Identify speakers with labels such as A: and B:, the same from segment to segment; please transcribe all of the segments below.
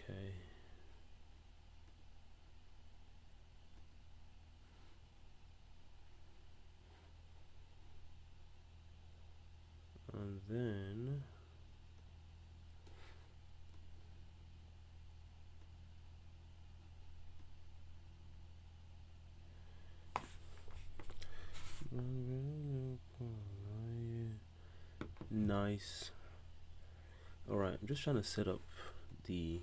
A: Okay. And then nice. All right, I'm just trying to set up the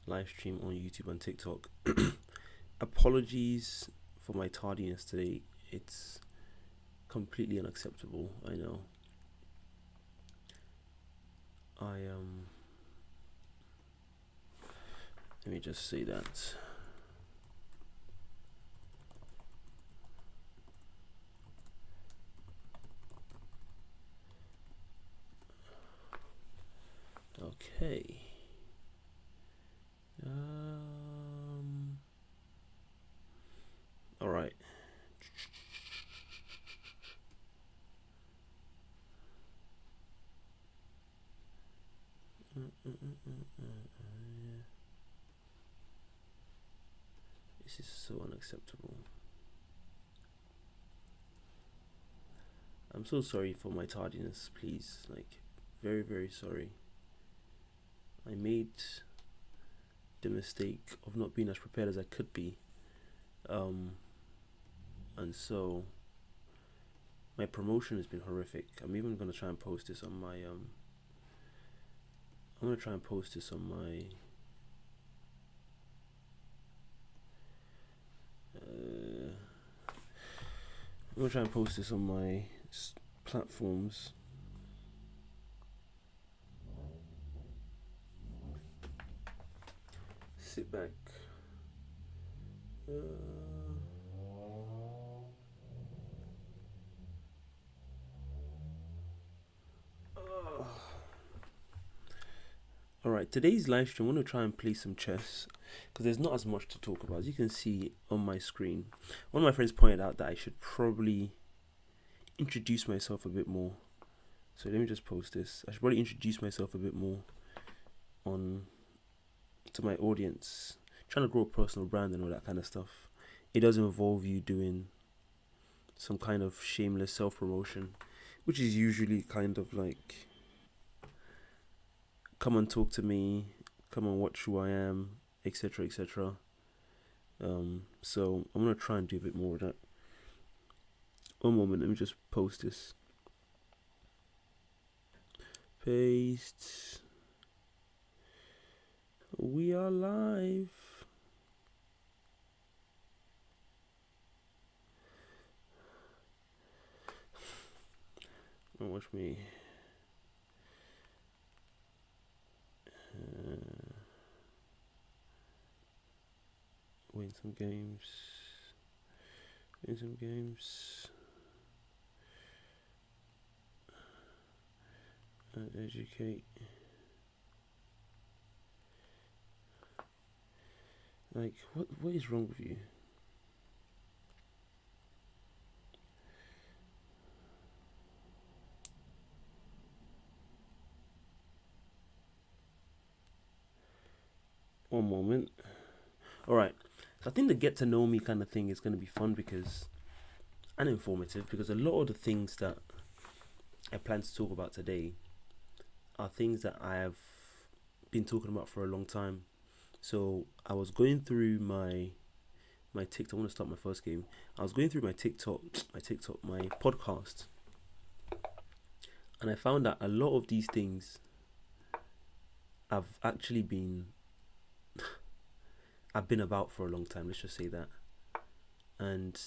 A: live stream on YouTube and TikTok. Apologies for my tardiness today. It's completely unacceptable. I know. Let me just say that. Okay. All right. This is so unacceptable. I'm so sorry for my tardiness, please. Like, very, very sorry. I made the mistake of not being as prepared as I could be. And so my promotion has been horrific. I'm even gonna try and post this on my I'm gonna try and post this on my platforms. Sit back. Alright, today's live stream, I'm going to try and play some chess because there's not as much to talk about. As you can see on my screen, one of my friends pointed out that I should probably introduce myself a bit more. So let me just post this. I should probably introduce myself a bit more to my audience. Trying to grow a personal brand and all that kind of stuff. It does involve you doing some kind of shameless self-promotion, which is usually kind of like, come and talk to me, come and watch who I am, etc., etc. So I'm gonna try and do a bit more of that. One moment, let me just post this. Paste. We are live. Don't watch me. Win some games. And educate. Like, what is wrong with you? One moment. Alright. So I think the get to know me kind of thing is going to be fun and informative, because a lot of the things that I plan to talk about today are things that I have been talking about for a long time. So I was going through my TikTok. I want to start my first game. I was going through my podcast, and I found that a lot of these things have actually been I've been about for a long time. Let's just say that. And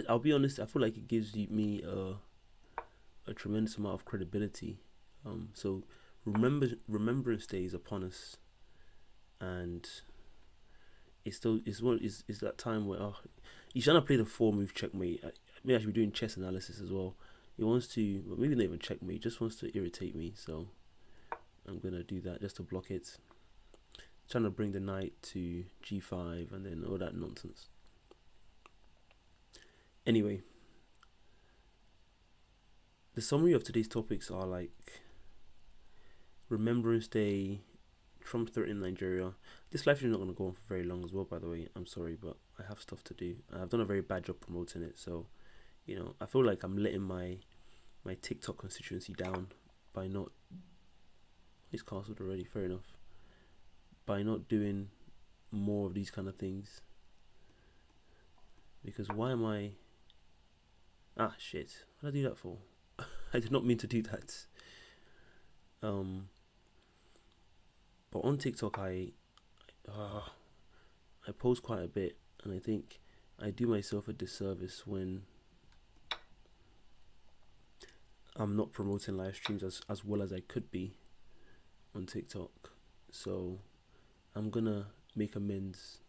A: I'll be honest, I feel like it gives me a tremendous amount of credibility. So Remembrance Day is upon us, and it's that time where he's trying to play the 4-move checkmate. Maybe I should be doing chess analysis as well. He wants to, well, maybe not even checkmate. He just wants to irritate me. So I'm gonna do that just to block it. Trying to bring the knight to g5 and then all that nonsense. Anyway, the summary of today's topics are like Remembrance Day, Trump threatening Nigeria. This live stream is not going to go on for very long as well, by the way. I'm sorry, but I have stuff to do. I've done a very bad job promoting it, so I feel like I'm letting my TikTok constituency down by not. It's cancelled already. Fair enough. By not doing more of these kind of things. Because why am I? Ah, shit. What did I do that for? I did not mean to do that. But on TikTok, I post quite a bit, and I think I do myself a disservice when I'm not promoting live streams as well as I could be on TikTok. So I'm gonna make amends.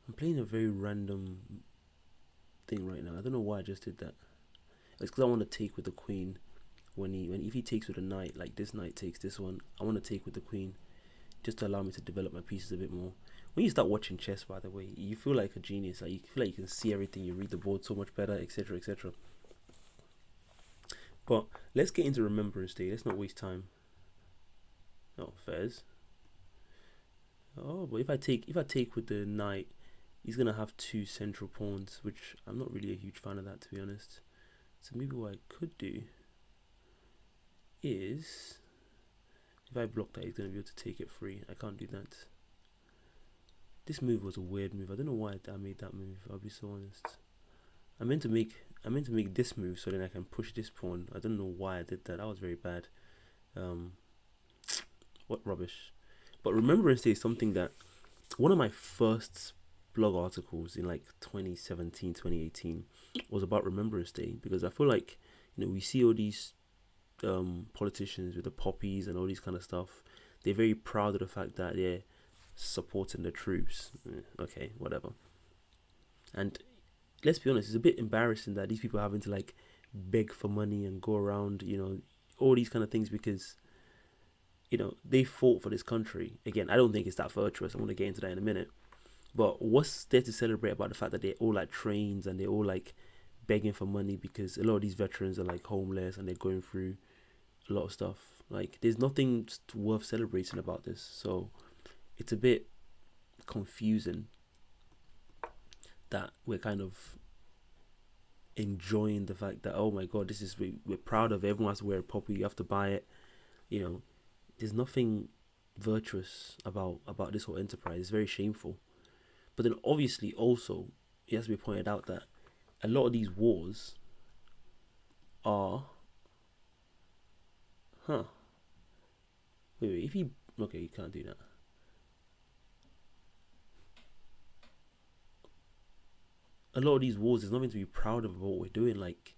A: I'm playing a very random thing right now. I don't know why I just did that. It's because I want to take with the queen. If he takes with a knight, like this knight takes this one, I want to take with the queen, just to allow me to develop my pieces a bit more. When you start watching chess, by the way, you feel like a genius. Like you feel like you can see everything. You read the board so much better, etc., etc. But let's get into Remembrance Day. Let's not waste time. Oh, Fez. Oh, but if I take with the knight, he's gonna have two central pawns, which I'm not really a huge fan of that, to be honest. So maybe what I could do is, if I block that, he's gonna be able to take it free. I can't do that. This move was a weird move. I don't know why I made that move. I'll be so honest. I meant to make this move so then I can push this pawn. I don't know why I did that. That was very bad. What rubbish. But Remembrance Day is something that one of my first blog articles in like 2017, 2018 was about Remembrance Day, because I feel like we see all these politicians with the poppies and all these kind of stuff. They're very proud of the fact that they're supporting the troops. Okay, whatever. And let's be honest, it's a bit embarrassing that these people are having to like beg for money and go around, all these kind of things, because they fought for this country. Again, I don't think it's that virtuous. I'm going to get into that in a minute. But what's there to celebrate about the fact that they're all like trains and they're all like begging for money, because a lot of these veterans are like homeless and they're going through a lot of stuff. Like, there's nothing worth celebrating about this. So it's a bit confusing that we're kind of enjoying the fact that, oh my god, we're proud of it. Everyone has to wear a poppy, you have to buy it. There's nothing virtuous about this whole enterprise. It's very shameful. But then obviously also it has to be pointed out that a lot of these wars are wait, if you okay, you can't do that. A lot of these wars, there's nothing to be proud of what we're doing. Like,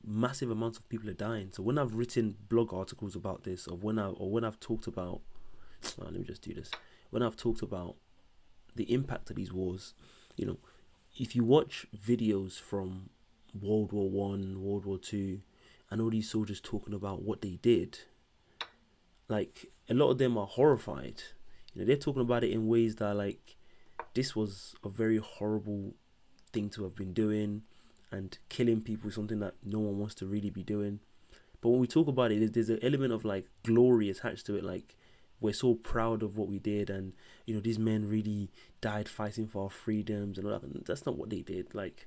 A: massive amounts of people are dying. So when I've written blog articles about this, or when I've talked about, let me just do this. When I've talked about the impact of these wars, if you watch videos from World War One, World War Two, and all these soldiers talking about what they did, like, a lot of them are horrified. They're talking about it in ways that, like, this was a very horrible thing to have been doing, and killing people is something that no one wants to really be doing. But when we talk about it, there's an element of like glory attached to it. Like, we're so proud of what we did, and these men really died fighting for our freedoms and all that. And that's not what they did. Like,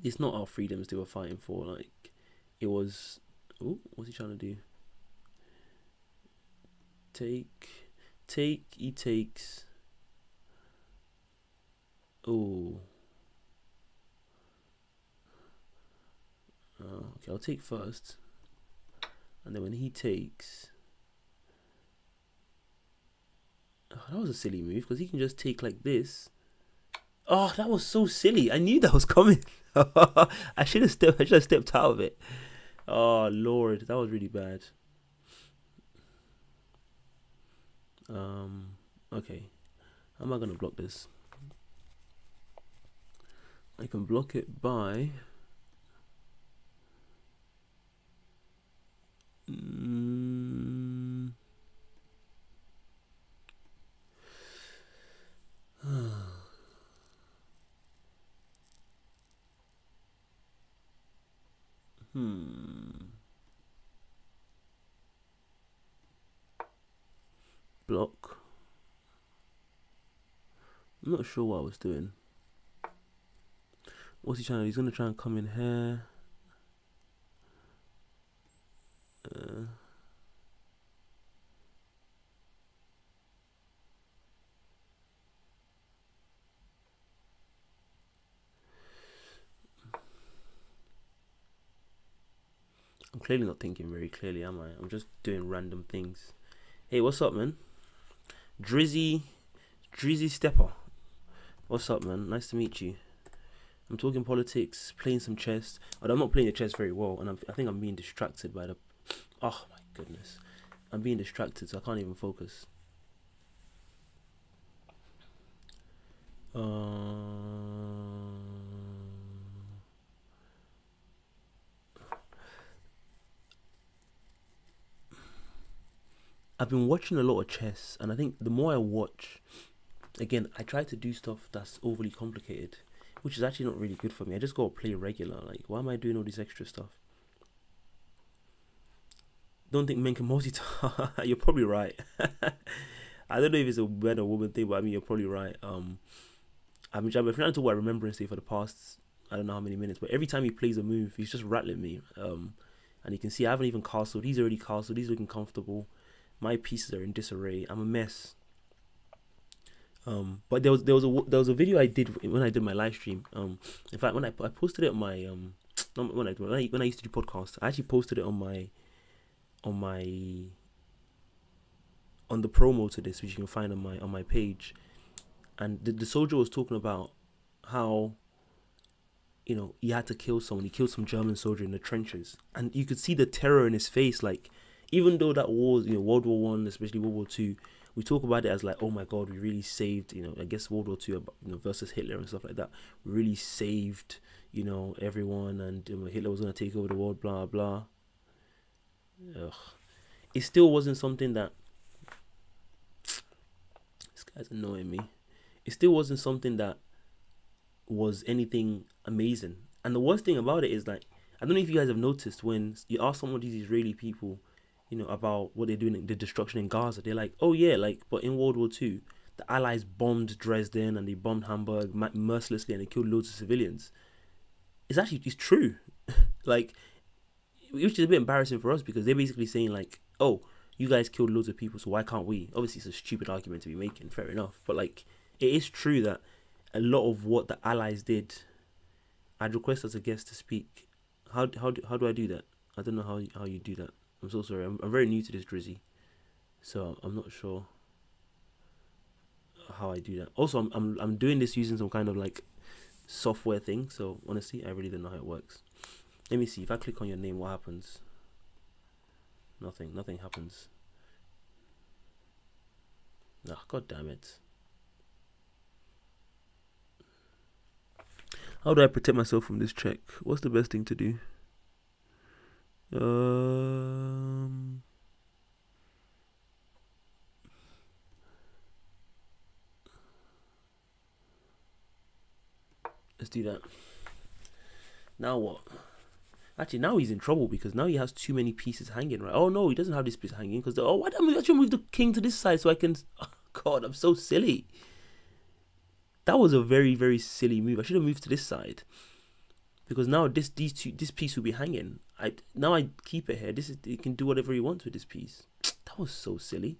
A: it's not our freedoms they were fighting for. Like, it was, what's he trying to do? He takes. Okay, I'll take first, and then when he takes, that was a silly move, because he can just take like this. Oh, that was so silly. I knew that was coming. I should have stepped out of it. Oh Lord, that was really bad. Okay, how am I gonna block this? I can block it by Block. I'm not sure what I was doing. What's he trying to do? He's gonna try and come in here. I'm clearly not thinking very clearly, am I? I'm just doing random things. Hey, what's up, man? Drizzy Stepper. What's up, man? Nice to meet you. I'm talking politics, playing some chess. Although I'm not playing the chess very well, and I think I'm being distracted by the... Oh, my goodness. I'm being distracted, so I can't even focus. I've been watching a lot of chess, and I think the more I watch, again, I try to do stuff that's overly complicated, which is actually not really good for me. I just gotta play regular. Like, why am I doing all this extra stuff? Don't think men can multitask. You're probably right. I don't know if it's a man or woman thing, but I mean, you're probably right. I've been trying to talk about Remembrance Day for the past, I don't know how many minutes, but every time he plays a move, he's just rattling me. And you can see I haven't even castled. He's already castled. He's looking comfortable. My pieces are in disarray. I'm a mess. But there was a video I did when I did my live stream. In fact, when I posted it on my when I used to do podcasts, I actually posted it on the promo to this, which you can find on my page. And the soldier was talking about how, you know, he had to kill someone. He killed some German soldier in the trenches, and you could see the terror in his face. Like, even though that was, you know, World War One, especially World War Two, we talk about it as like, oh my God, we really saved, you know, I guess World War Two, you know, versus Hitler and stuff like that. We really saved, you know, everyone, and Hitler was gonna take over the world, blah blah. Ugh. It still wasn't something that, this guy's annoying me. It still wasn't something that was anything amazing. And the worst thing about it is, like, I don't know if you guys have noticed, when you ask some of these Israeli people, you know, about what they're doing, the destruction in Gaza, they're like, oh yeah, like, but in World War Two, the Allies bombed Dresden and they bombed Hamburg mercilessly, and they killed loads of civilians. It's true. Like, which is a bit embarrassing for us, because they're basically saying like, oh, you guys killed loads of people, so why can't we? Obviously, it's a stupid argument to be making, fair enough, but like, it is true that a lot of what the Allies did. I'd request as a guest to speak. How do I do that? I don't know how you do that. I'm so sorry. I'm very new to this, Drizzy, so I'm not sure how I do that. Also, I'm doing this using some kind of like software thing. So honestly, I really don't know how it works. Let me see. If I click on your name, what happens? Nothing happens. Ah, God damn it. How do I protect myself from this check? What's the best thing to do? Let's do that. Now what? Actually, now he's in trouble, because now he has too many pieces hanging, right? Oh no, he doesn't have this piece hanging, because why don't I actually move the king to this side so I can? Oh, God, I'm so silly. That was a very, very silly move. I should have moved to this side, because now this piece will be hanging. I keep it here. He can do whatever he wants with this piece. That was so silly.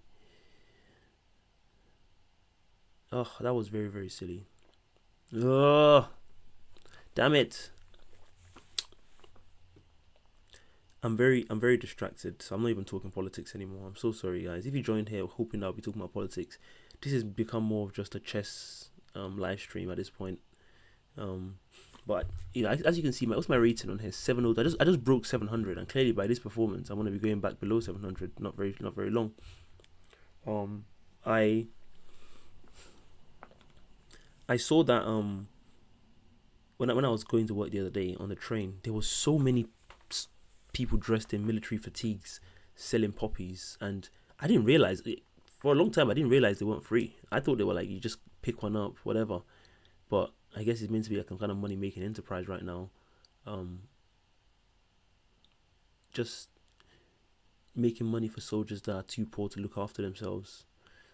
A: Oh, that was very, very silly. Oh, damn it. I'm very distracted, so I'm not even talking politics anymore. I'm so sorry, guys. If you joined here hoping I'll be talking about politics, this has become more of just a chess live stream at this point. But you know, as you can see, what's my rating on here? 700. I just broke 700, and clearly by this performance, I'm gonna be going back below 700. Not very long. I saw that when I was going to work the other day on the train, there was so many people dressed in military fatigues selling poppies, and I didn't realize it. For a long time I didn't realize they weren't free. I thought they were like, you just pick one up, whatever. But I guess it's meant to be like a kind of money making enterprise right now. just making money for soldiers that are too poor to look after themselves.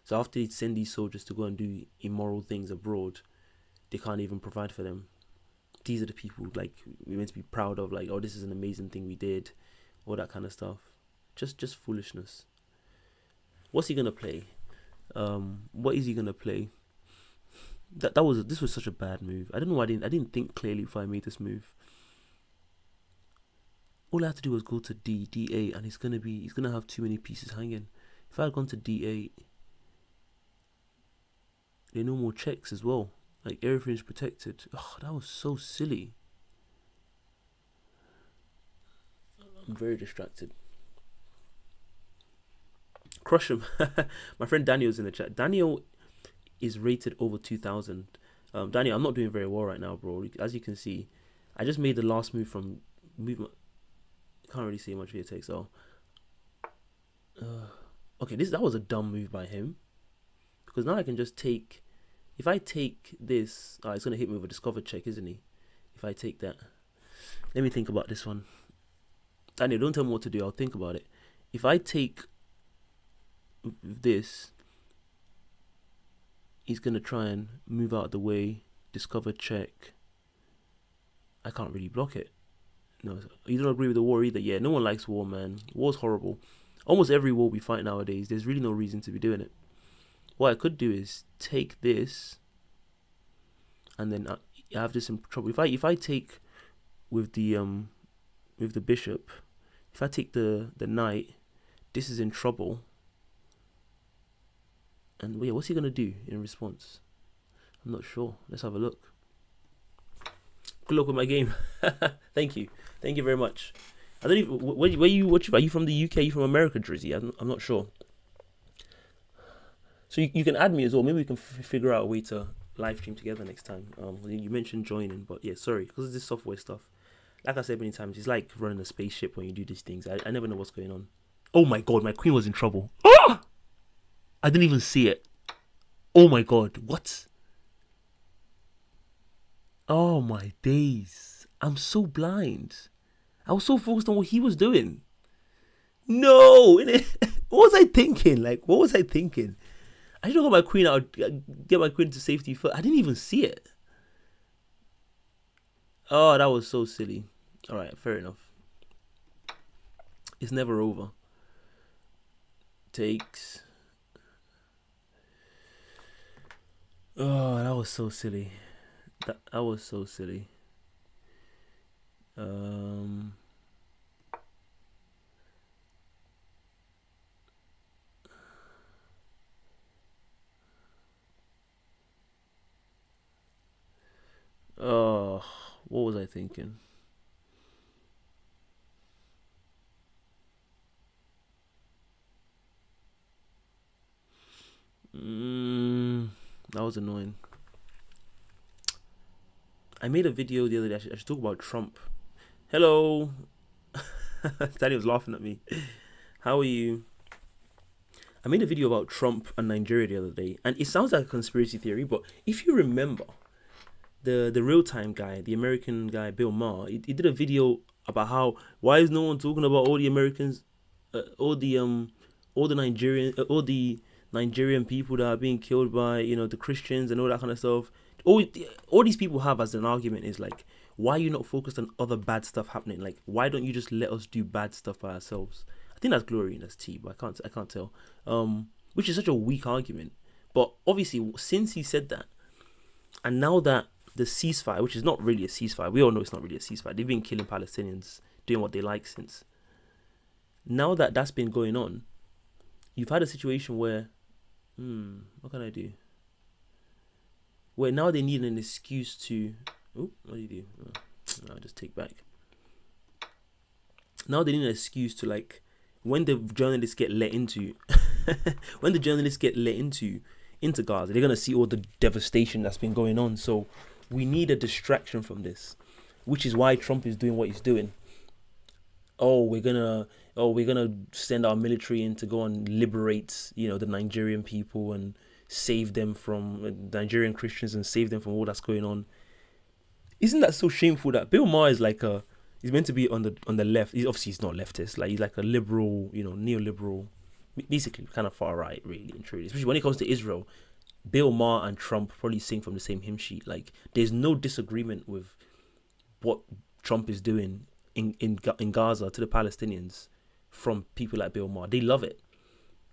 A: So after they send these soldiers to go and do immoral things abroad, they can't even provide for them. These are the people like we're meant to be proud of, like, oh, this is an amazing thing we did, all that kind of stuff. Just foolishness. What's he gonna play? What is he gonna play? This was such a bad move. I don't know why I didn't think clearly before I made this move. All I had to do was go to D8, and he's gonna have too many pieces hanging. If I had gone to D8, there are no more checks as well. Like, everything's protected. Oh, that was so silly. I'm very distracted. Crush him. My friend Daniel's in the chat. Daniel is rated over 2,000. Daniel, I'm not doing very well right now, bro. As you can see, I just made the last move from movement. Can't really see much via text. So, okay, that was a dumb move by him, because now I can just take. If I take this, it's gonna hit me with a discover check, isn't he? If I take that, let me think about this one. Daniel, don't tell me what to do. I'll think about it. If I take this, he's gonna try and move out of the way. Discover check. I can't really block it. No, you don't agree with the war either. Yeah, no one likes war, man. War's horrible. Almost every war we fight nowadays, there's really no reason to be doing it. What I could do is take this, and then I have this in trouble. If I take with the bishop, if I take the knight, this is in trouble. And yeah, what's he gonna do in response? I'm not sure. Let's have a look. Good luck with my game. Thank you very much. I don't even. Where you watch? Are you from the UK? Are you from America, Drizzy? I'm not sure. So you can add me as well. Maybe we can figure out a way to live stream together next time. You mentioned joining, but yeah, sorry, because of this software stuff. Like I said many times, it's like running a spaceship when you do these things. I never know what's going on. Oh my god, my queen was in trouble. Ah! I didn't even see it. Oh my god, what? Oh my days. I'm so blind. I was so focused on what he was doing. No! What was I thinking? What was I thinking? I should have got my queen out, get my queen to safety first. I didn't even see it. Oh, that was so silly. Alright, fair enough. It's never over. Takes. Oh, that was so silly. That was so silly. Oh, what was I thinking? That was annoying. I made a video the other day. I should talk about Trump. Hello. Daddy was laughing at me. How are you? I made a video about Trump and Nigeria the other day, and it sounds like a conspiracy theory, but if you remember, the real-time guy, the American guy, Bill Maher, he did a video about why is no one talking about all the Americans, all the Nigerian people that are being killed by the Christians and all that kind of stuff. All these people have as an argument is like, why are you not focused on other bad stuff happening? Like, why don't you just let us do bad stuff by ourselves? I think that's glory and that's tea, but I can't tell. Which is such a weak argument. But obviously, since he said that, and now that the ceasefire, which is not really a ceasefire, we all know it's not really a ceasefire. They've been killing Palestinians, doing what they like since. Now that that's been going on, you've had a situation where, what can I do? Where now they need an excuse to, what do you do? I'll just take back. Now they need an excuse to, like, when the journalists get let into, into Gaza, they're going to see all the devastation that's been going on. So we need a distraction from this, which is why Trump is doing what he's doing. We're gonna send our military in to go and liberate, the Nigerian people and save them from Nigerian Christians and save them from all that's going on. Isn't that so shameful that Bill Maher is like He's meant to be on the left. He's not leftist. Like he's like a liberal, neoliberal, basically kind of far right, really and truly. Especially when it comes to Israel, Bill Maher and Trump probably sing from the same hymn sheet. Like there's no disagreement with what Trump is doing in Gaza to the Palestinians from people like Bill Maher. They love it.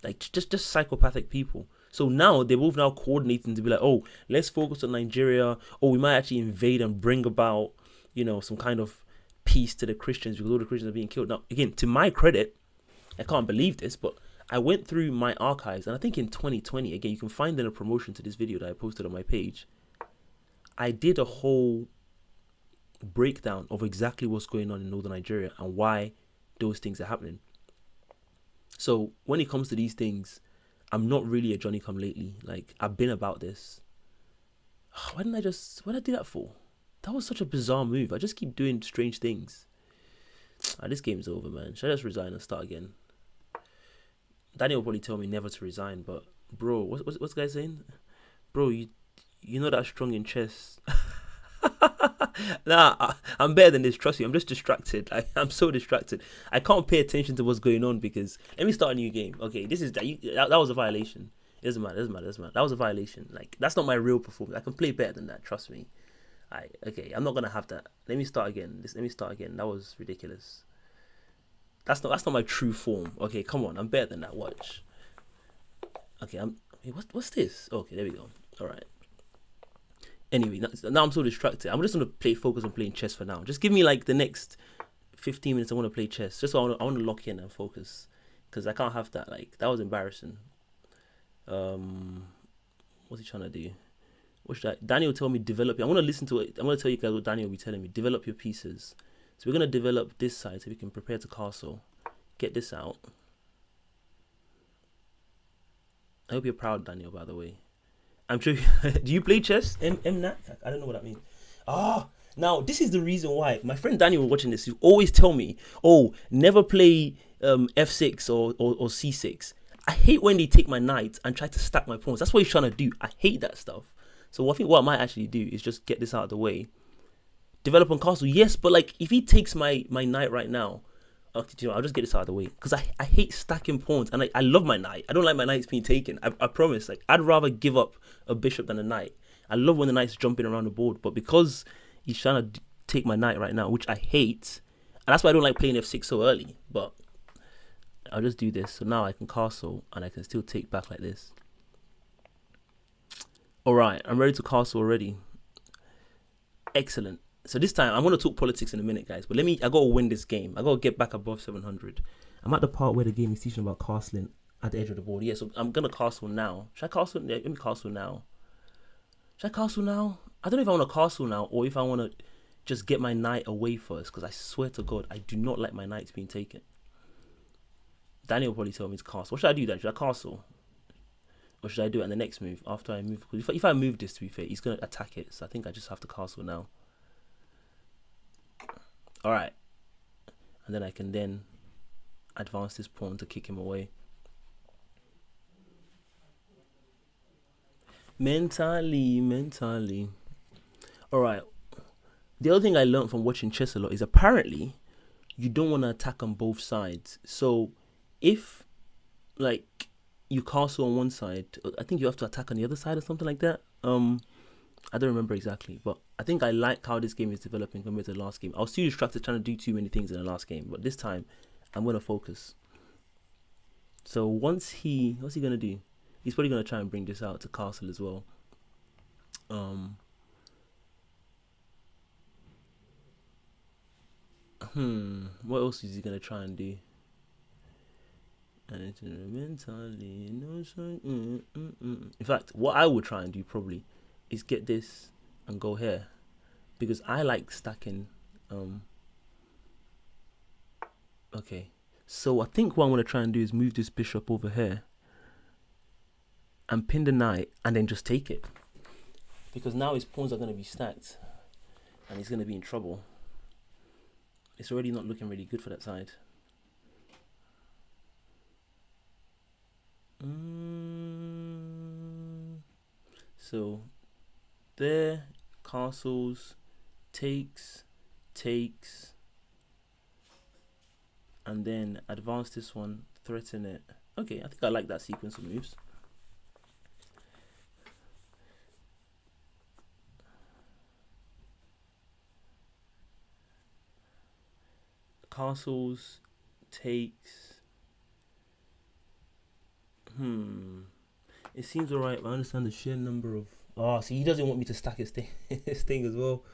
A: Like just psychopathic people. So now they're both now coordinating to be like, oh, let's focus on Nigeria. Oh, we might actually invade and bring about, some kind of peace to the Christians because all the Christians are being killed. Now, again, to my credit, I can't believe this, but I went through my archives, and I think in 2020, again, you can find in a promotion to this video that I posted on my page, I did a whole breakdown of exactly what's going on in northern Nigeria and why those things are happening. So when it comes to these things, I'm not really a Johnny come lately. Like I've been about this. Why did I do that for? That was such a bizarre move. I just keep doing strange things. This game's over, man. Should I just resign and start again? Daniel will probably tell me never to resign, but bro, what's the guy saying? Bro, you know that strong in chess. Nah, I'm better than this. Trust me, I'm just distracted. I'm so distracted. I can't pay attention to what's going on because let me start a new game. Okay, that was a violation. It doesn't matter. That was a violation. Like that's not my real performance. I can play better than that. Trust me. I'm not gonna have that. Let me start again. That was ridiculous. That's not my true form. Okay, come on. I'm better than that. Watch. Okay, what's this? Okay, there we go. All right. Anyway, now I'm so distracted. I'm just gonna focus on playing chess for now. Just give me like the next 15 minutes. I want to play chess. Just so I want to lock in and focus, because I can't have that. Like that was embarrassing. What's he trying to do? What should Daniel tell me develop? I want to listen to it. I'm gonna tell you guys what Daniel will be telling me. Develop your pieces. So we're gonna develop this side so we can prepare to castle. Get this out. I hope you're proud, Daniel. By the way. I'm sure. Do you play chess? Nat? I don't know what that means. Now this is the reason why my friend Daniel watching this. You always tell me, "Oh, never play f6 or c6." I hate when they take my knight and try to stack my pawns. That's what he's trying to do. I hate that stuff. So I think what I might actually do is just get this out of the way. Develop on castle, yes, but like if he takes my knight right now, I'll just get this out of the way because I hate stacking pawns and I love my knight. I don't like my knights being taken. I promise. Like I'd rather give up a bishop than a knight. I love when the knight's jumping around the board, but because he's trying to take my knight right now, which I hate, and that's why I don't like playing f6 so early. But I'll just do this. So now I can castle and I can still take back like this. All right, I'm ready to castle already. Excellent. So this time, I'm going to talk politics in a minute, guys. But I got to win this game. I got to get back above 700. I'm at the part where the game is teaching about castling at the edge of the board. Yeah, so I'm going to castle now. Should I castle? Yeah, let me castle now. Should I castle now? I don't know if I want to castle now or if I want to just get my knight away first. Because I swear to God, I do not like my knights being taken. Daniel will probably tell me to castle. What should I do then? Should I castle? Or should I do it in the next move after I move? Because if I move this, to be fair, he's going to attack it. So I think I just have to castle now. All right, and then I can then advance this pawn to kick him away. Mentally. All right. The other thing I learned from watching chess a lot is apparently you don't want to attack on both sides. So if like you castle on one side, I think you have to attack on the other side or something like that. I don't remember exactly, but I think I like how this game is developing compared to the last game. I was too distracted trying to do too many things in the last game, but this time I'm going to focus. So what's he going to do? He's probably going to try and bring this out to castle as well. What else is he going to try and do? In fact, what I would try and do probably is get this and go here, because I like stacking. Okay, so I think what I'm going to try and do is move this bishop over here and pin the knight and then just take it, because now his pawns are going to be stacked and he's going to be in trouble. It's already not looking really good for that side. So there, castles, takes, and then advance this one, threaten it. Okay, I think I like that sequence of moves. Castles, takes. It seems alright. I understand the sheer number of. Oh, see, he doesn't want me to stack his thing, his thing as well.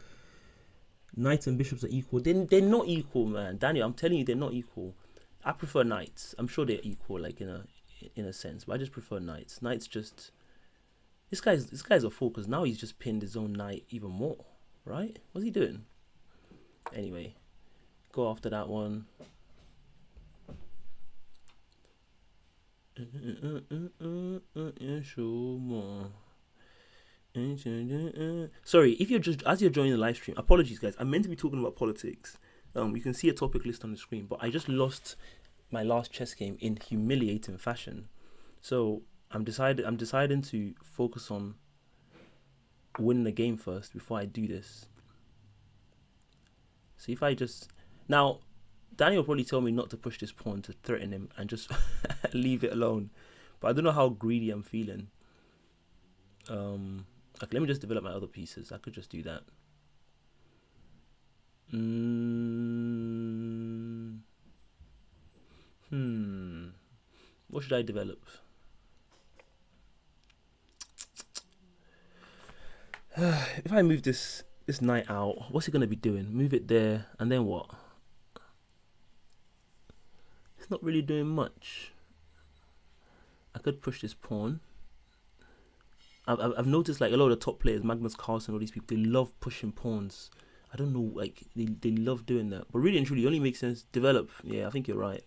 A: Knights and bishops are equal. They're not equal, man. Daniel, I'm telling you, they're not equal. I prefer knights. I'm sure they're equal, like in a sense, but I just prefer knights. Knights just this guy's a fool because now he's just pinned his own knight even more, right? What's he doing? Anyway, go after that one. Sorry, if you're just as you're joining the live stream, apologies guys. I'm meant to be talking about politics. You can see a topic list on the screen, but I just lost my last chess game in humiliating fashion. So I'm deciding to focus on winning the game first before I do this. So if I just now, Daniel will probably tell me not to push this pawn to threaten him and just leave it alone. But I don't know how greedy I'm feeling. Okay, let me just develop my other pieces. I could just do that. What should I develop? If I move this knight out, what's he gonna be doing? Move it there, and then what? It's not really doing much. I could push this pawn. I've noticed like a lot of the top players, Magnus Carlsen, all these people, they love pushing pawns. I don't know, like they love doing that. But really and truly, it only makes sense. Develop. Yeah, I think you're right.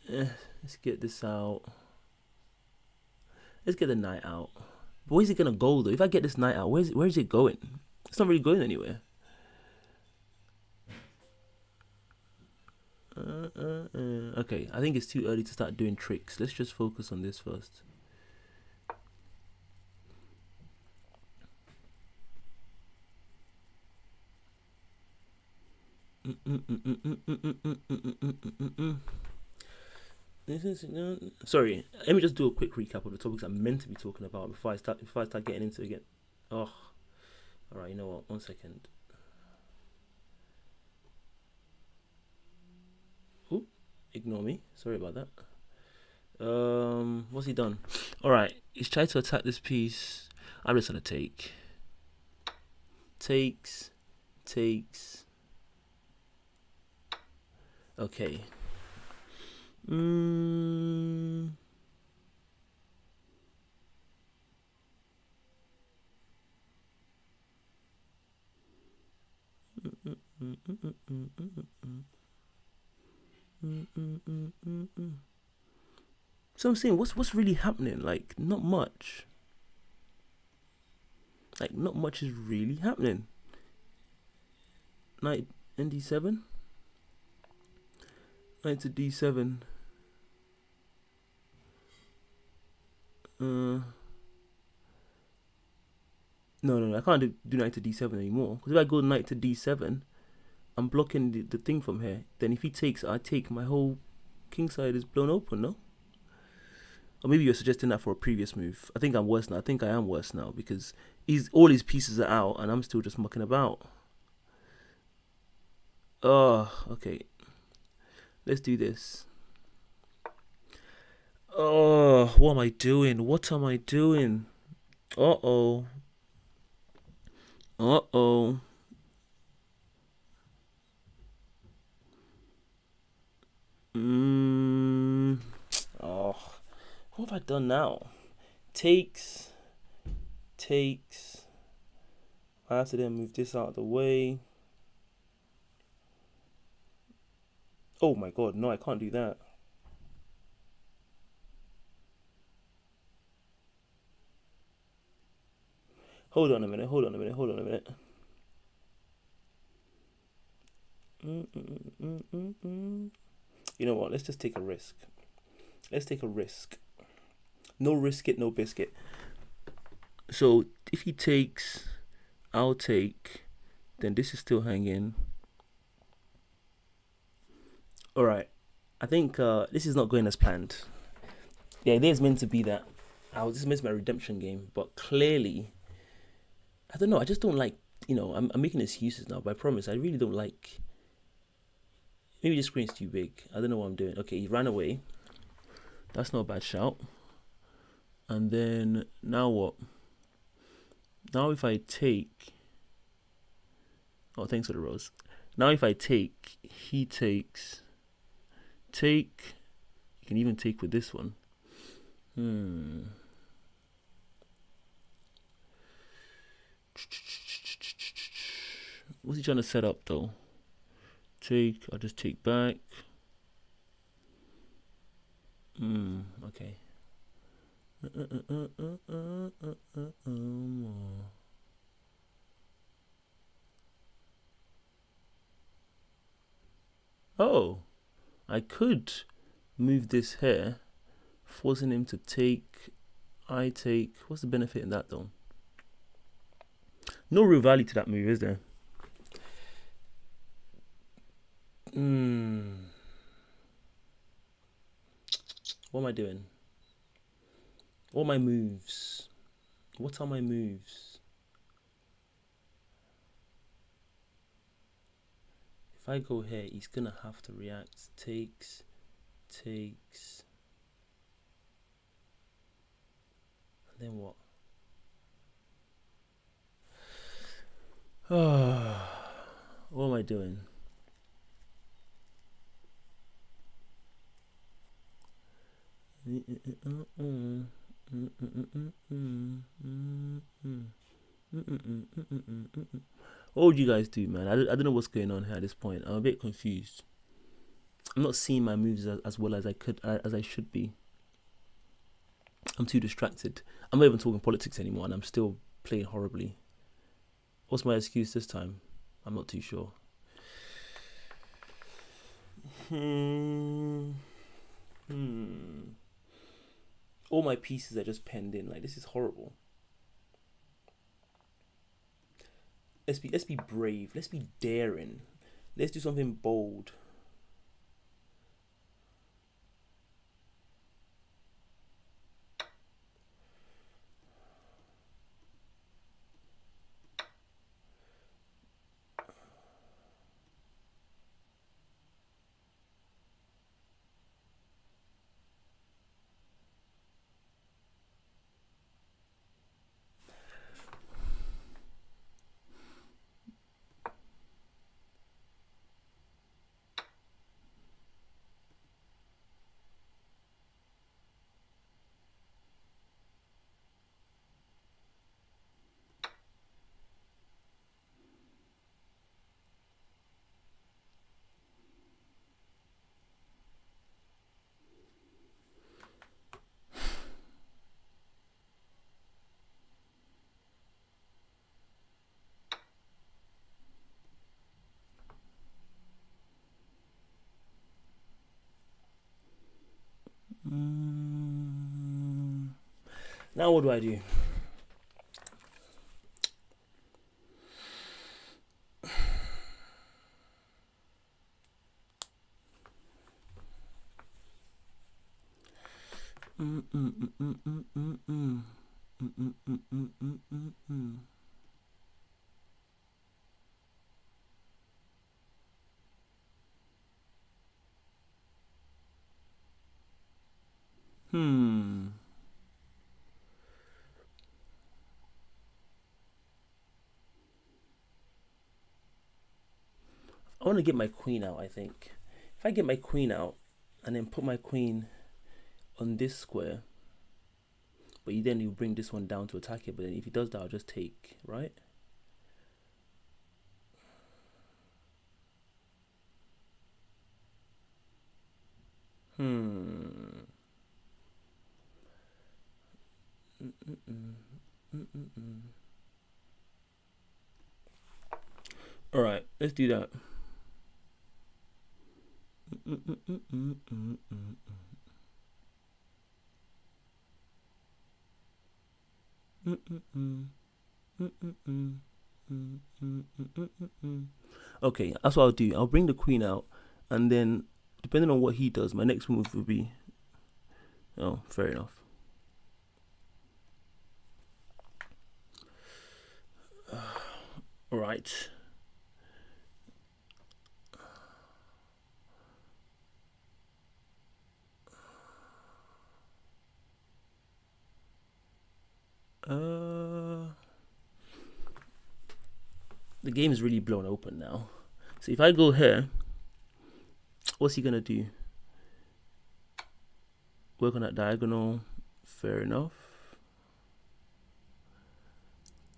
A: Let's get this out. Let's get the knight out. But where's it gonna go though? If I get this knight out, where is it going? It's not really going anywhere. Okay, I think it's too early to start doing tricks. Let's just focus on this first. Sorry, let me just do a quick recap of the topics I'm meant to be talking about before I start getting into it again. Oh, all right. You know what? 1 second. Ooh, ignore me. Sorry about that. What's he done? All right, he's tried to attack this piece. I'm just gonna take. Takes. Okay. So I'm saying, what's really happening? Like, not much. Like, not much is really happening. Knight ND7. Knight to D7. No, I can't do knight to D7 anymore. Because if I go knight to D7, I'm blocking the thing from here. Then if he takes, I take, my whole king side is blown open, no? Or maybe you're suggesting that for a previous move. I think I'm worse now. I think I am worse now because all his pieces are out and I'm still just mucking about. Oh, okay. Let's do this. Oh, what am I doing? What am I doing? Uh-oh. Uh-oh. Oh, what have I done now? Takes. I have to then move this out of the way. Oh my god, no, I can't do that. Hold on a minute. You know what? Let's just take a risk. No risk it, no biscuit. So if he takes, I'll take. Then this is still hanging. All right. I think this is not going as planned. The idea is meant to be that this is meant to be my redemption game, but clearly, I don't know. I just don't like. I'm making excuses now, but I promise I really don't like. Maybe the screen's too big. I don't know what I'm doing. Okay, he ran away. That's not a bad shout. And then now what? Now if I take. Oh, thanks for the rose. Now if I take, he takes. Take. You can even take with this one. What's he trying to set up though? Take. I'll just take back. Okay. Oh, I could move this here, forcing him to take. I take. What's the benefit in that though? No real value to that move, is there? What am I doing? What are my moves? What are my moves? If I go here, he's gonna have to react. Takes. And then what? What am I doing? What would you guys do, man? I don't know what's going on here at this point. I'm a bit confused. I'm not seeing my moves as well as I should be. I'm too distracted. I'm not even talking politics anymore, and I'm still playing horribly. What's my excuse this time? I'm not too sure. All my pieces are just penned in. Like, this is horrible. Let's be brave. Let's be daring. Let's do something bold. Now what do I do? I want to get my queen out, I think. If I get my queen out and then put my queen on this square, but then you bring this one down to attack it, but then if he does that, I'll just take, right? All right, let's do that. Okay, that's what I'll do. I'll bring the queen out, and then depending on what he does, my next move would be... Oh, fair enough. All right. The game is really blown open now. So if I go here, what's he gonna do? Work on that diagonal. Fair enough.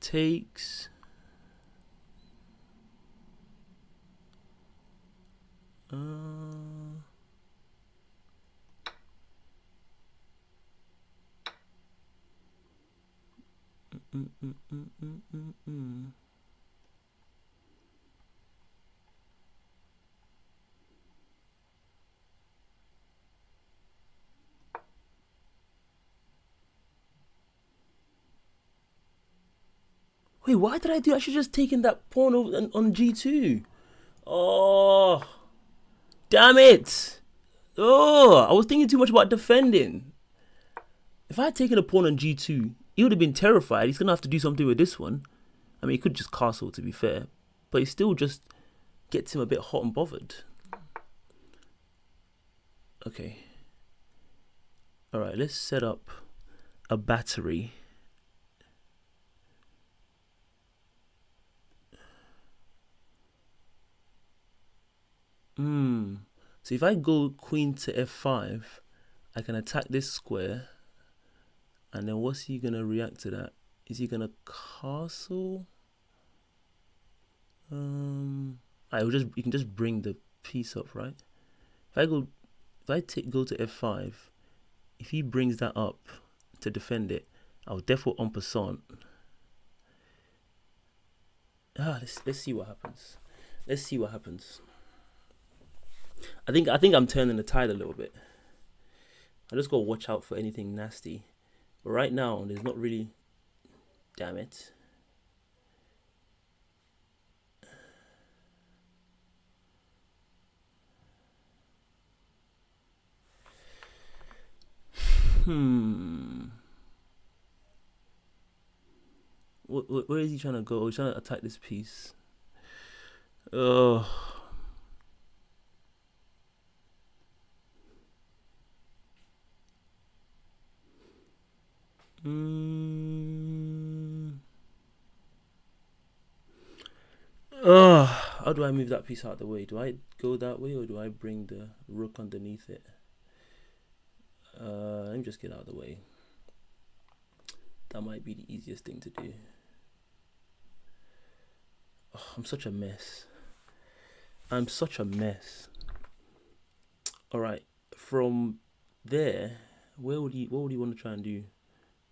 A: Takes. Wait, why did I do? I should just taken that pawn over on G2. Oh, damn it! Oh, I was thinking too much about defending. If I had taken a pawn on G2, he would have been terrified. He's gonna have to do something with this one. I mean, he could just castle, to be fair, but it still just gets him a bit hot and bothered. Okay. All right, let's set up a battery. So if I go queen to f5, I can attack this square. And then what's he gonna react to that? Is he gonna castle? You can just bring the piece up, right? If I go to f5, if he brings that up to defend it, I'll default en passant. Let's see what happens. Let's see what happens. I think I'm turning the tide a little bit. I just gotta watch out for anything nasty. But right now, there's not really... Damn it. Where is he trying to go? Oh, he's trying to attack this piece. Oh. How do I move that piece out of the way? Do I go that way or do I bring the rook underneath it? Let me just get out of the way. That might be the easiest thing to do. Oh, I'm such a mess. I'm such a mess. All right, from there, what would he want to try and do?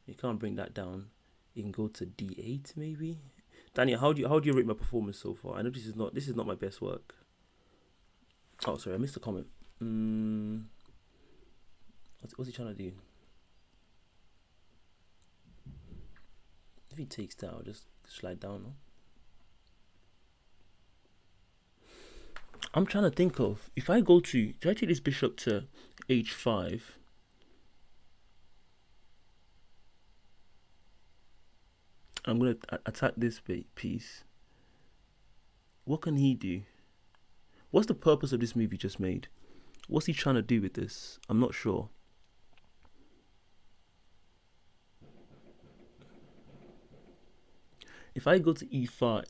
A: You can't bring that down. You can go to D8 maybe. Daniel, how do you rate my performance so far? I know this is not my best work. Oh, sorry, I missed a comment. What's he trying to do? If he takes that, I'll just slide down. No? I'm trying to think of if I go to. Do I take this bishop to H5? I'm gonna attack this piece. What can he do? What's the purpose of this move he just made? What's he trying to do with this? I'm not sure. If I go to E5,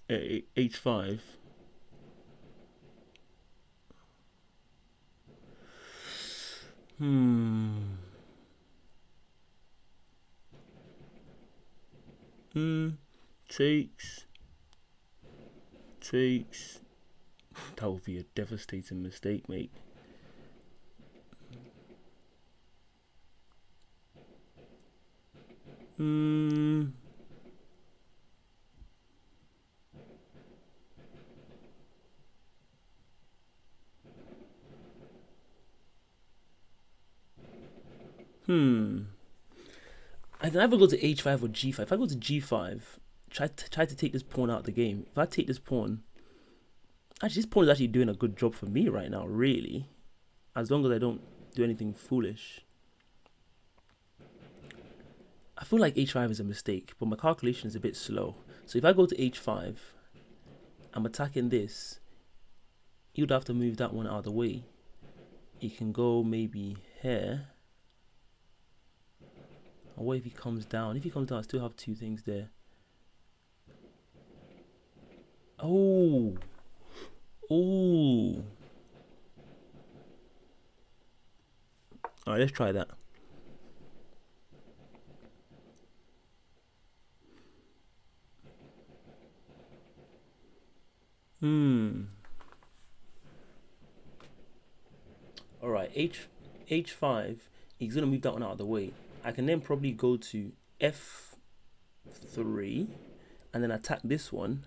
A: H5, takes. That would be a devastating mistake, mate. I can either go to H5 or G5. If I go to G5, try to take this pawn out of the game. If I take this pawn, actually this pawn is actually doing a good job for me right now, really. as long as I don't do anything foolish. I feel like h5 is a mistake, but my calculation is a bit slow. So if I go to h5, I'm attacking this. You'd have to move that one out of the way. You can go maybe here. Or what if he comes down? If he comes down, I still have two things there. Oh. Oh. Alright, let's try that. Alright, h5, he's gonna move that one out of the way. I can then probably go to f3 and then attack this one,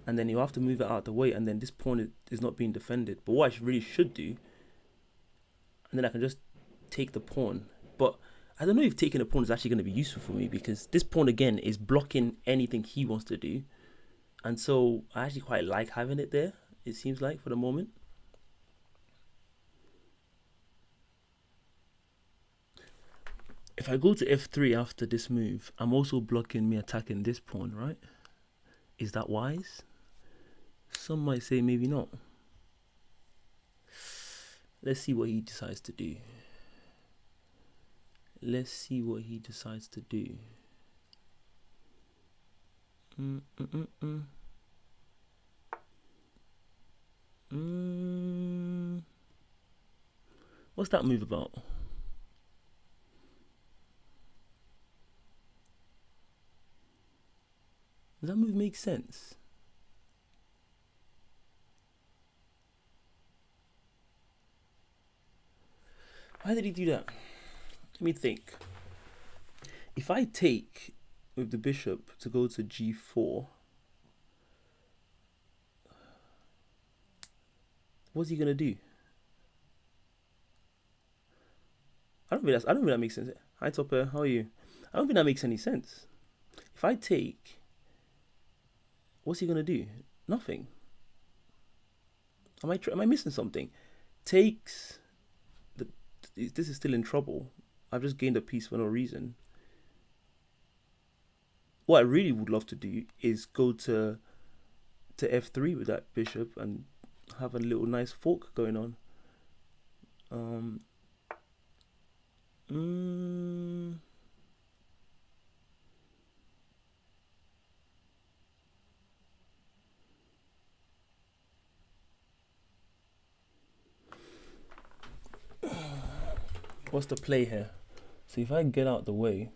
A: and then you have to move it out of the way, and then this pawn is not being defended. But what I really should do, and then I can just take the pawn. But I don't know if taking the pawn is actually going to be useful for me, because this pawn again is blocking anything he wants to do, and so I actually quite like having it there, it seems like, for the moment. If I go to f3 after this move, I'm also blocking me attacking this pawn, right? Is that wise? Some might say maybe not. Let's see what he decides to do. Let's see what he decides to do. What's that move about? Does that move make sense? Why did he do that? Let me think. If I take with the bishop to go to g4, what's he gonna do? I don't think that makes sense. Hi Topper, how are you? I don't think that makes any sense. If I take, what's he gonna do? Nothing. Am I missing something? Takes. This is still in trouble. I've just gained a piece for no reason. What I really would love to do is go to f3 with that bishop and have a little nice fork going on. What's the play here? So if I get out the way,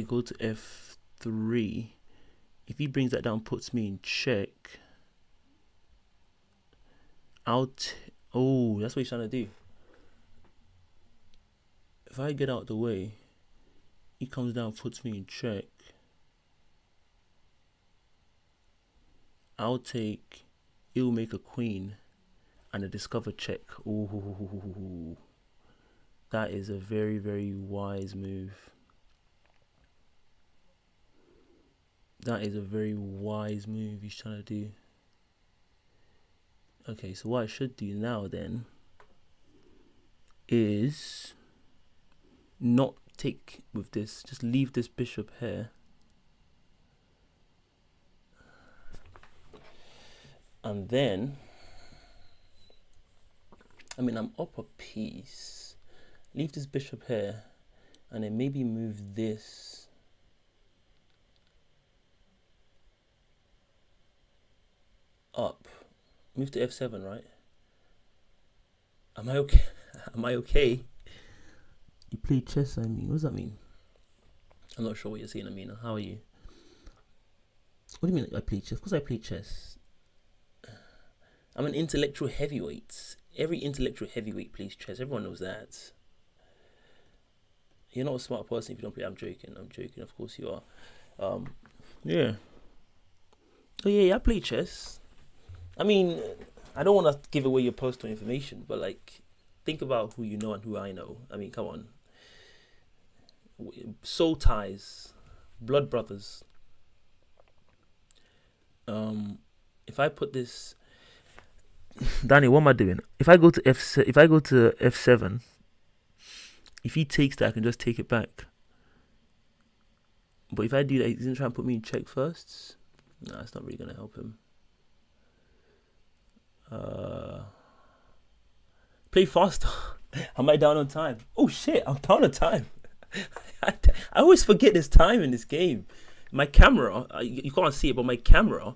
A: go to f3. If he brings that down, puts me in check. Oh, that's what he's trying to do. If I get out the way, he comes down, puts me in check. I'll take. He'll make a queen and a discover check. Ooh, that is a very, very wise move. That is a very wise move he's trying to do. Okay, so what I should do now then is not take with this, just leave this bishop here. And then, I'm up a piece. Leave this bishop here, and then maybe move this. Up. Move to f7, right? Am I okay? Am I okay? You play chess, what does that mean? I'm not sure what you're saying, Amina. How are you? What do you mean I play chess? Of course I play chess. I'm an intellectual heavyweight. Every intellectual heavyweight plays chess. Everyone knows that. You're not a smart person if you don't play. I'm joking. Of course you are. Yeah. Oh yeah, I play chess. I don't want to give away your personal information, but like, think about who you know and who I know. Come on. Soul ties, blood brothers. If I put this, Danny, what am I doing? If I go to F7, if he takes that, I can just take it back. But if I do that, he's gonna try and put me in check first. Nah, it's not really gonna help him. Play faster. Am I down on time? Oh shit, I'm down on time. I always forget there's time in this game. My camera, you can't see it, but my camera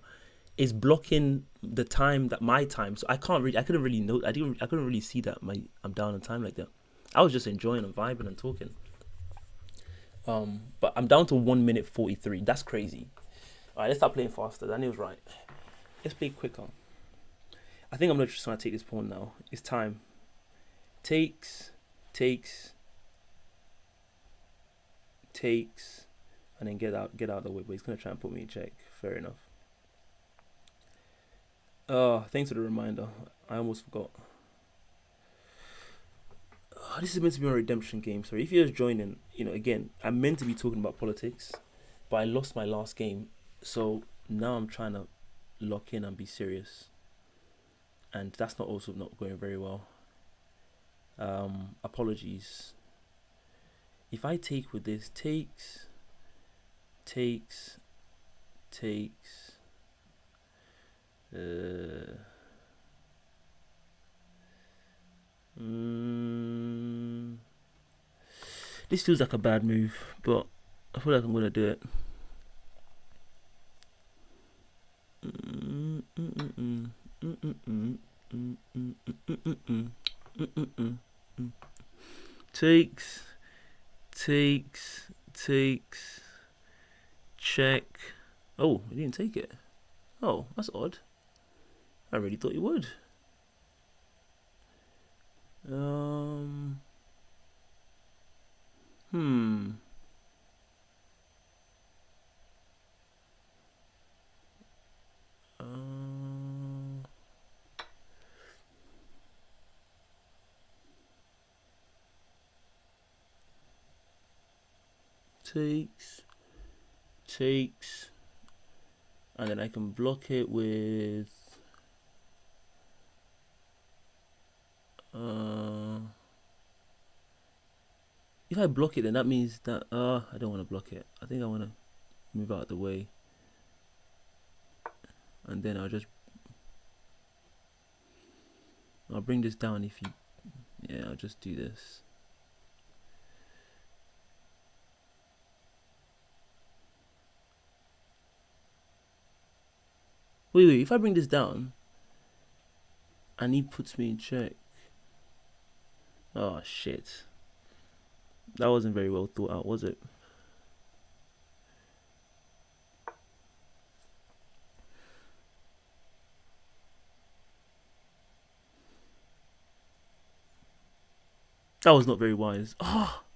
A: is blocking the time, that my time. So I couldn't really know. I couldn't really see that I'm down on time like that. I was just enjoying and vibing and talking. But I'm down to 1 minute 43. That's crazy. All right, let's start playing faster. Daniel's right. Let's play quicker. I think I'm not just trying to take this pawn now. It's time. Takes, and then get out of the way. But he's gonna try and put me in check. Fair enough. Thanks for the reminder. I almost forgot. This is meant to be a redemption game. So if you're just joining, again, I'm meant to be talking about politics, but I lost my last game, so now I'm trying to lock in and be serious, and that's not going very well. Apologies. If I take with this, takes. This feels like a bad move, but I feel like I'm gonna do it. Takes, check. Oh, he didn't take it. Oh, that's odd. I really thought he would. Takes, and then I can block it with if I block it, then that means that I don't want to block it. I think I want to move out of the way, and then I'll bring this down. I'll just do this. Wait, if I bring this down and he puts me in check. Oh shit. That wasn't very well thought out, was it? That was not very wise.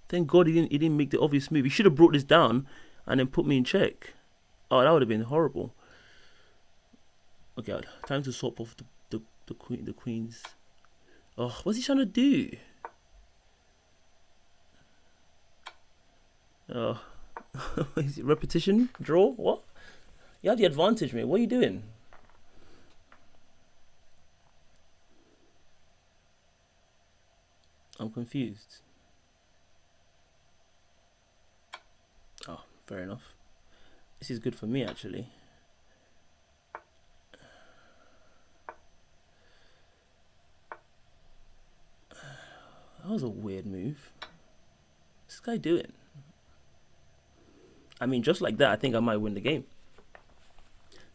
A: Thank God he didn't make the obvious move. He should have brought this down and then put me in check. Oh, that would have been horrible. Okay, time to swap off the queens. Oh, what's he trying to do? Is it repetition? Draw? What? You have the advantage, mate. What are you doing? I'm confused. Oh, fair enough. This is good for me, actually. That was a weird move. What's this guy doing? I mean, just like that, I think I might win the game.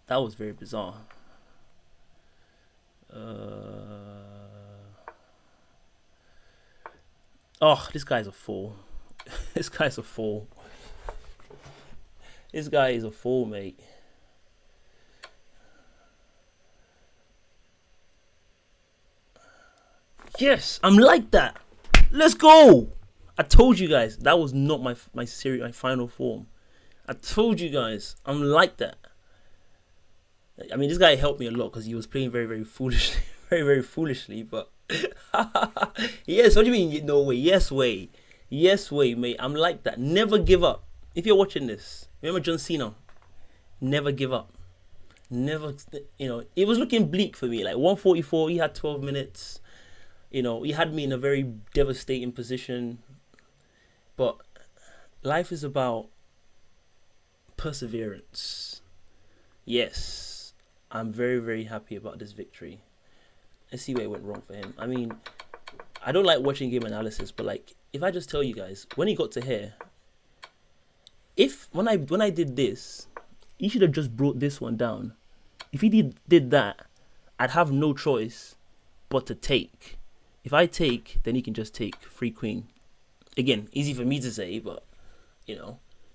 A: That was very bizarre. Oh, this guy's a fool. This guy's a fool. This guy is a fool, mate. Yes, I'm like that. Let's go. I told you guys that was not my final form. I told you guys I'm like that. I mean, this guy helped me a lot because he was playing very, very foolishly, very, very foolishly. But yes, what do you mean? No way. Yes way, mate. I'm like that. Never give up. If you're watching this, remember John Cena. Never give up. never, it was looking bleak for me. Like 144, he had 12 minutes. He had me in a very devastating position. But life is about perseverance. Yes, I'm very, very happy about this victory. Let's see where it went wrong for him. I mean, I don't like watching game analysis, but like, if I just tell you guys, when he got to here, when I did this, he should have just brought this one down. If he did that, I'd have no choice but to take. If I take, then he can just take free queen. Again, easy for me to say, but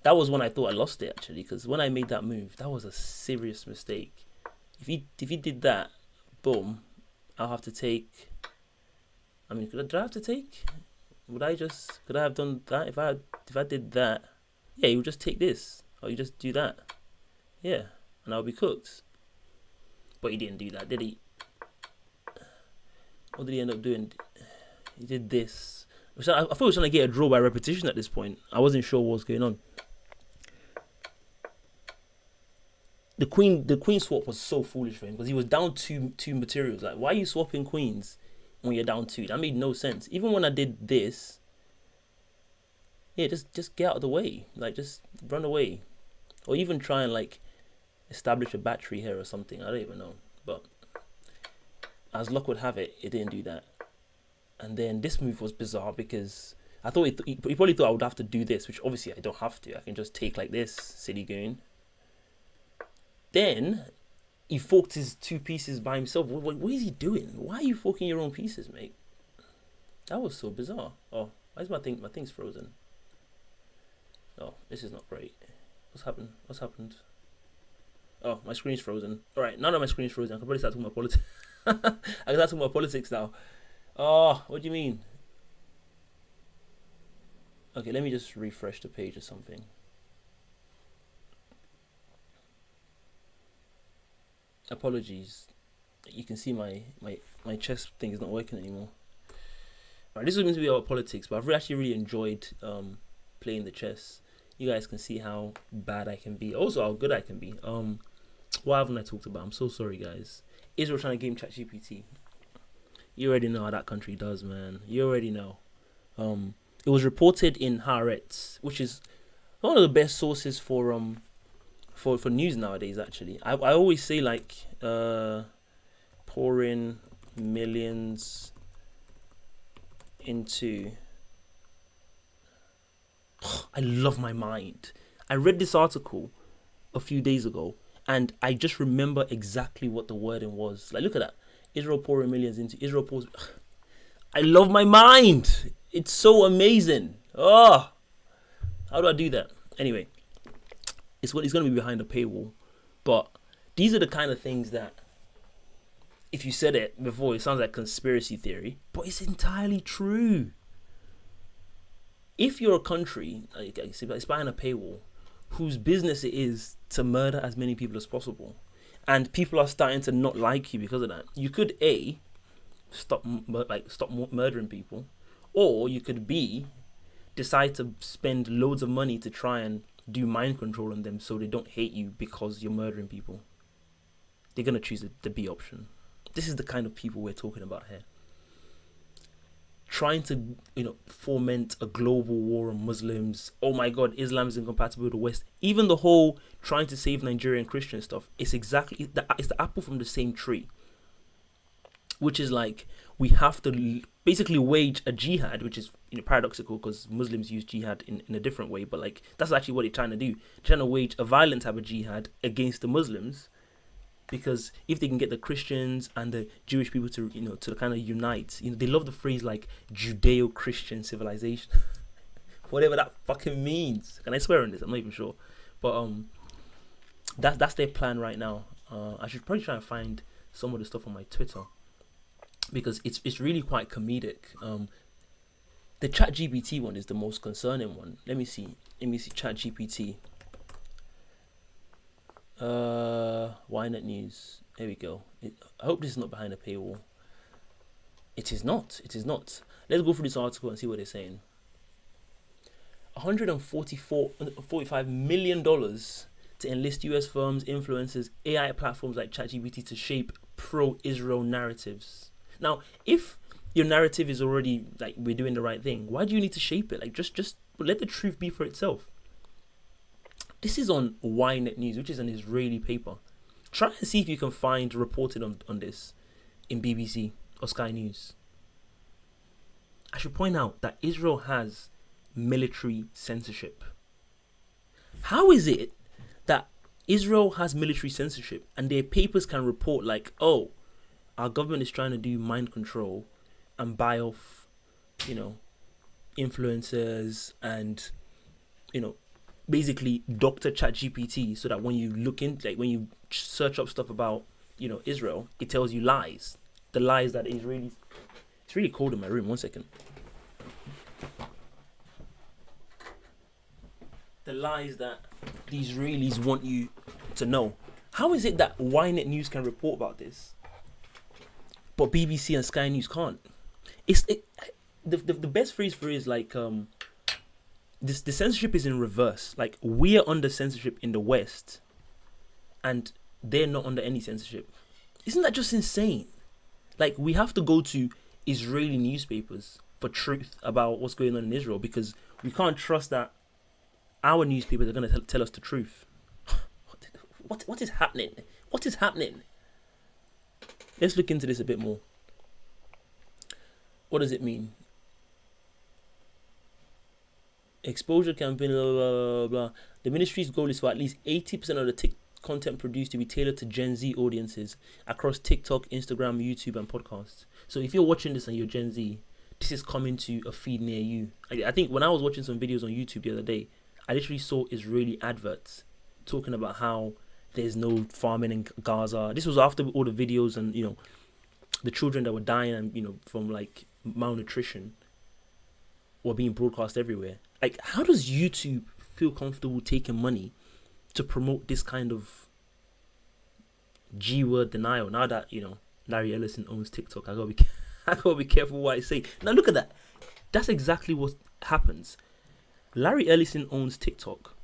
A: that was when I thought I lost it actually, because when I made that move, that was a serious mistake. If he did that, boom, I'll have to take. I mean, did I have to take? Could I have done that if I did that? Yeah, you would just take this, or you just do that. Yeah, and I'll be cooked. But he didn't do that, did he? What did he end up doing? He did this. I thought he was trying to get a draw by repetition at this point. I wasn't sure what was going on. The queen swap was so foolish for him because he was down two materials. Like, why are you swapping queens when you're down 2? That made no sense. Even when I did this, yeah, just get out of the way. Like, just run away, or even try and like establish a battery here or something. I don't even know. But as luck would have it, it didn't do that. And then this move was bizarre because I thought he probably thought I would have to do this, which obviously I don't have to. I can just take like this, silly goon. Then he forked his 2 pieces by himself. What is he doing? Why are you forking your own pieces, mate? That was so bizarre. Oh, why is my thing's frozen? Oh, this is not great. What's happened? Oh, my screen's frozen. Alright, now that my screen's frozen, I can probably start talking about politics. I can start talking about politics now. Oh, what do you mean? Okay, let me just refresh the page or something. Apologies. You can see my chess thing is not working anymore. Alright, this is going to be about politics, but I've actually really enjoyed playing the chess. You guys can see how bad I can be, also how good I can be. What haven't I talked about? I'm so sorry, guys. Israel trying to game ChatGPT. You already know how that country does, man. You already know. It was reported in Haaretz, which is one of the best sources for news nowadays. Actually, I always say like pouring millions into. I love my mind. I read this article a few days ago, and I just remember exactly what the wording was. Like, look at that. Israel pouring millions into Israel pours. I love my mind. It's so amazing. Oh, how do I do that? Anyway, it's going to be behind a paywall, but these are the kind of things that, if you said it before, it sounds like conspiracy theory, but it's entirely true. If you're a country, like I say, it's behind a paywall, whose business it is to murder as many people as possible, and people are starting to not like you because of that, you could A, stop murdering people, or you could B, decide to spend loads of money to try and do mind control on them so they don't hate you because you're murdering people. They're going to choose the B option. This is the kind of people we're talking about here. Trying to, foment a global war on Muslims. Oh my God, Islam is incompatible with the West. Even the whole trying to save Nigerian Christian stuff. It's exactly it's the apple from the same tree. Which is like, we have to basically wage a jihad, which is paradoxical because Muslims use jihad in a different way. But like, that's actually what they're trying to do. They're trying to wage a violent type of jihad against the Muslims. Because if they can get the Christians and the Jewish people to to kind of unite, they love the phrase like Judeo-Christian civilization, whatever that fucking means. Can I swear on this? I'm not even sure, but that's their plan right now. I should probably try and find some of the stuff on my Twitter because it's really quite comedic. The ChatGPT one is the most concerning one. Let me see ChatGPT. Ynet News. There we go. I hope this is not behind a paywall. It is not. Let's go through this article and see what they're saying. $145 million to enlist US firms, influencers, AI platforms like ChatGPT to shape pro-Israel narratives. Now, if your narrative is already like we're doing the right thing, why do you need to shape it? Like just let the truth be for itself. This is on Ynet News, which is an Israeli paper. Try and see if you can find reported on this in BBC or Sky News. I should point out that Israel has military censorship. How is it that Israel has military censorship and their papers can report like, oh, our government is trying to do mind control and buy off, influencers and, basically Dr. ChatGPT, so that when you look in, like when you search up stuff about, Israel, it tells you lies. The lies that Israelis... It's really cold in my room. 1 second. The lies that the Israelis want you to know. How is it that Ynet News can report about this, but BBC and Sky News can't? The best phrase for it is like the censorship is in reverse. Like, we're under censorship in the West, and they're not under any censorship. Isn't that just insane? Like, we have to go to Israeli newspapers for truth about what's going on in Israel, because we can't trust that our newspapers are going to tell us the truth. What is happening? What is happening? Let's look into this a bit more. What does it mean? Exposure campaign, blah, blah, blah, blah. The ministry's goal is for at least 80% of the content produced to be tailored to Gen Z audiences across TikTok, Instagram, YouTube, and podcasts. So if you're watching this and you're Gen Z, this is coming to a feed near you. I think when I was watching some videos on YouTube the other day, I literally saw Israeli adverts talking about how there's no farming in Gaza. This was after all the videos and, the children that were dying and, from like malnutrition were being broadcast everywhere. Like, how does YouTube feel comfortable taking money to promote this kind of G-word denial? Now that, Larry Ellison owns TikTok, I gotta be careful what I say. Now look at that. That's exactly what happens. Larry Ellison owns TikTok,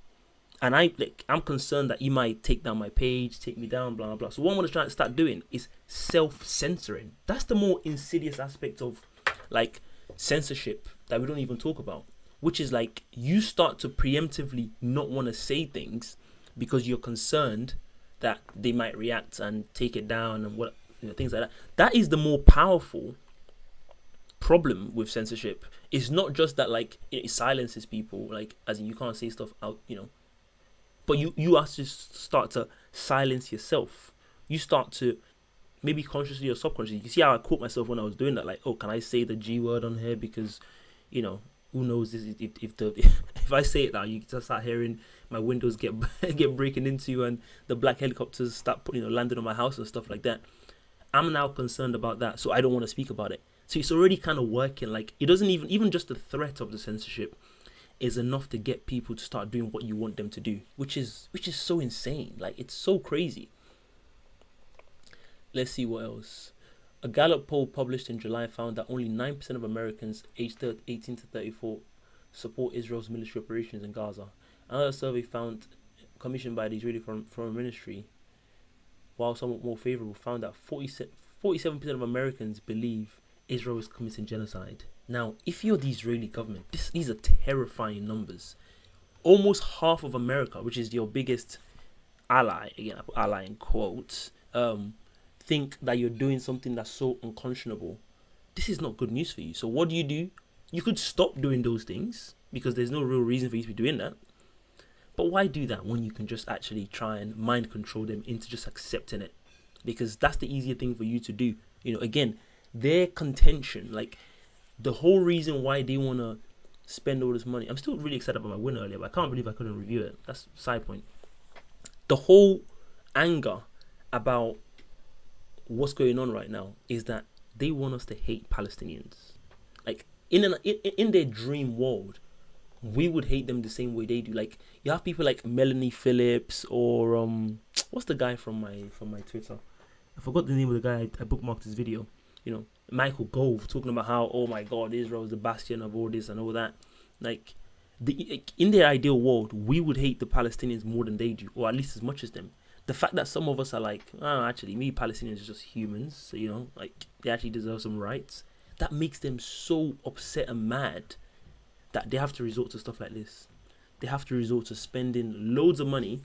A: and I'm concerned that he might take down my page, take me down, blah, blah, blah. So what I'm going to try to start doing is self-censoring. That's the more insidious aspect of, like, censorship that we don't even talk about, which is, like, you start to preemptively not want to say things because you're concerned that they might react and take it down and what, things like that. That is the more powerful problem with censorship. It's not just that, like, it silences people, like, as in you can't say stuff out, but you have to start to silence yourself. You start to, maybe consciously or subconsciously, you see how I caught myself when I was doing that, like, oh, can I say the G word on here? Because, who knows this, if I say it now, you just start hearing my windows get breaking into and the black helicopters start landing on my house and stuff like that. I'm now concerned about that, so I don't want to speak about it. So it's already kind of working. Like, it doesn't even just the threat of the censorship is enough to get people to start doing what you want them to do, which is so insane. Like, it's so crazy. Let's see what else. A Gallup poll published in July found that only 9% of Americans aged 18 to 34 support Israel's military operations in Gaza. Another survey found, commissioned by the Israeli Foreign Ministry, while somewhat more favorable, found that 47% of Americans believe Israel is committing genocide. Now, if you're the Israeli government, these are terrifying numbers. Almost half of America, which is your biggest ally, again I put ally in quotes, think that you're doing something that's so unconscionable. This is not good news for you. So what do? You could stop doing those things because there's no real reason for you to be doing that. But why do that when you can just actually try and mind control them into just accepting it? Because that's the easier thing for you to do. Again, their contention, like the whole reason why they want to spend all this money. I'm still really excited about my win earlier, but I can't believe I couldn't review it. That's a side point. The whole anger about what's going on right now is that they want us to hate Palestinians. Like, in their dream world, we would hate them the same way they do. Like, you have people like Melanie Phillips or what's the guy from my Twitter? I forgot the name of the guy. I bookmarked his video. Michael Gove talking about how, oh my God, Israel is the bastion of all this and all that. Like, In their ideal world, we would hate the Palestinians more than they do, or at least as much as them. The fact that some of us are like, oh, actually, me Palestinians are just humans, so, like they actually deserve some rights. That makes them so upset and mad that they have to resort to stuff like this. They have to resort to spending loads of money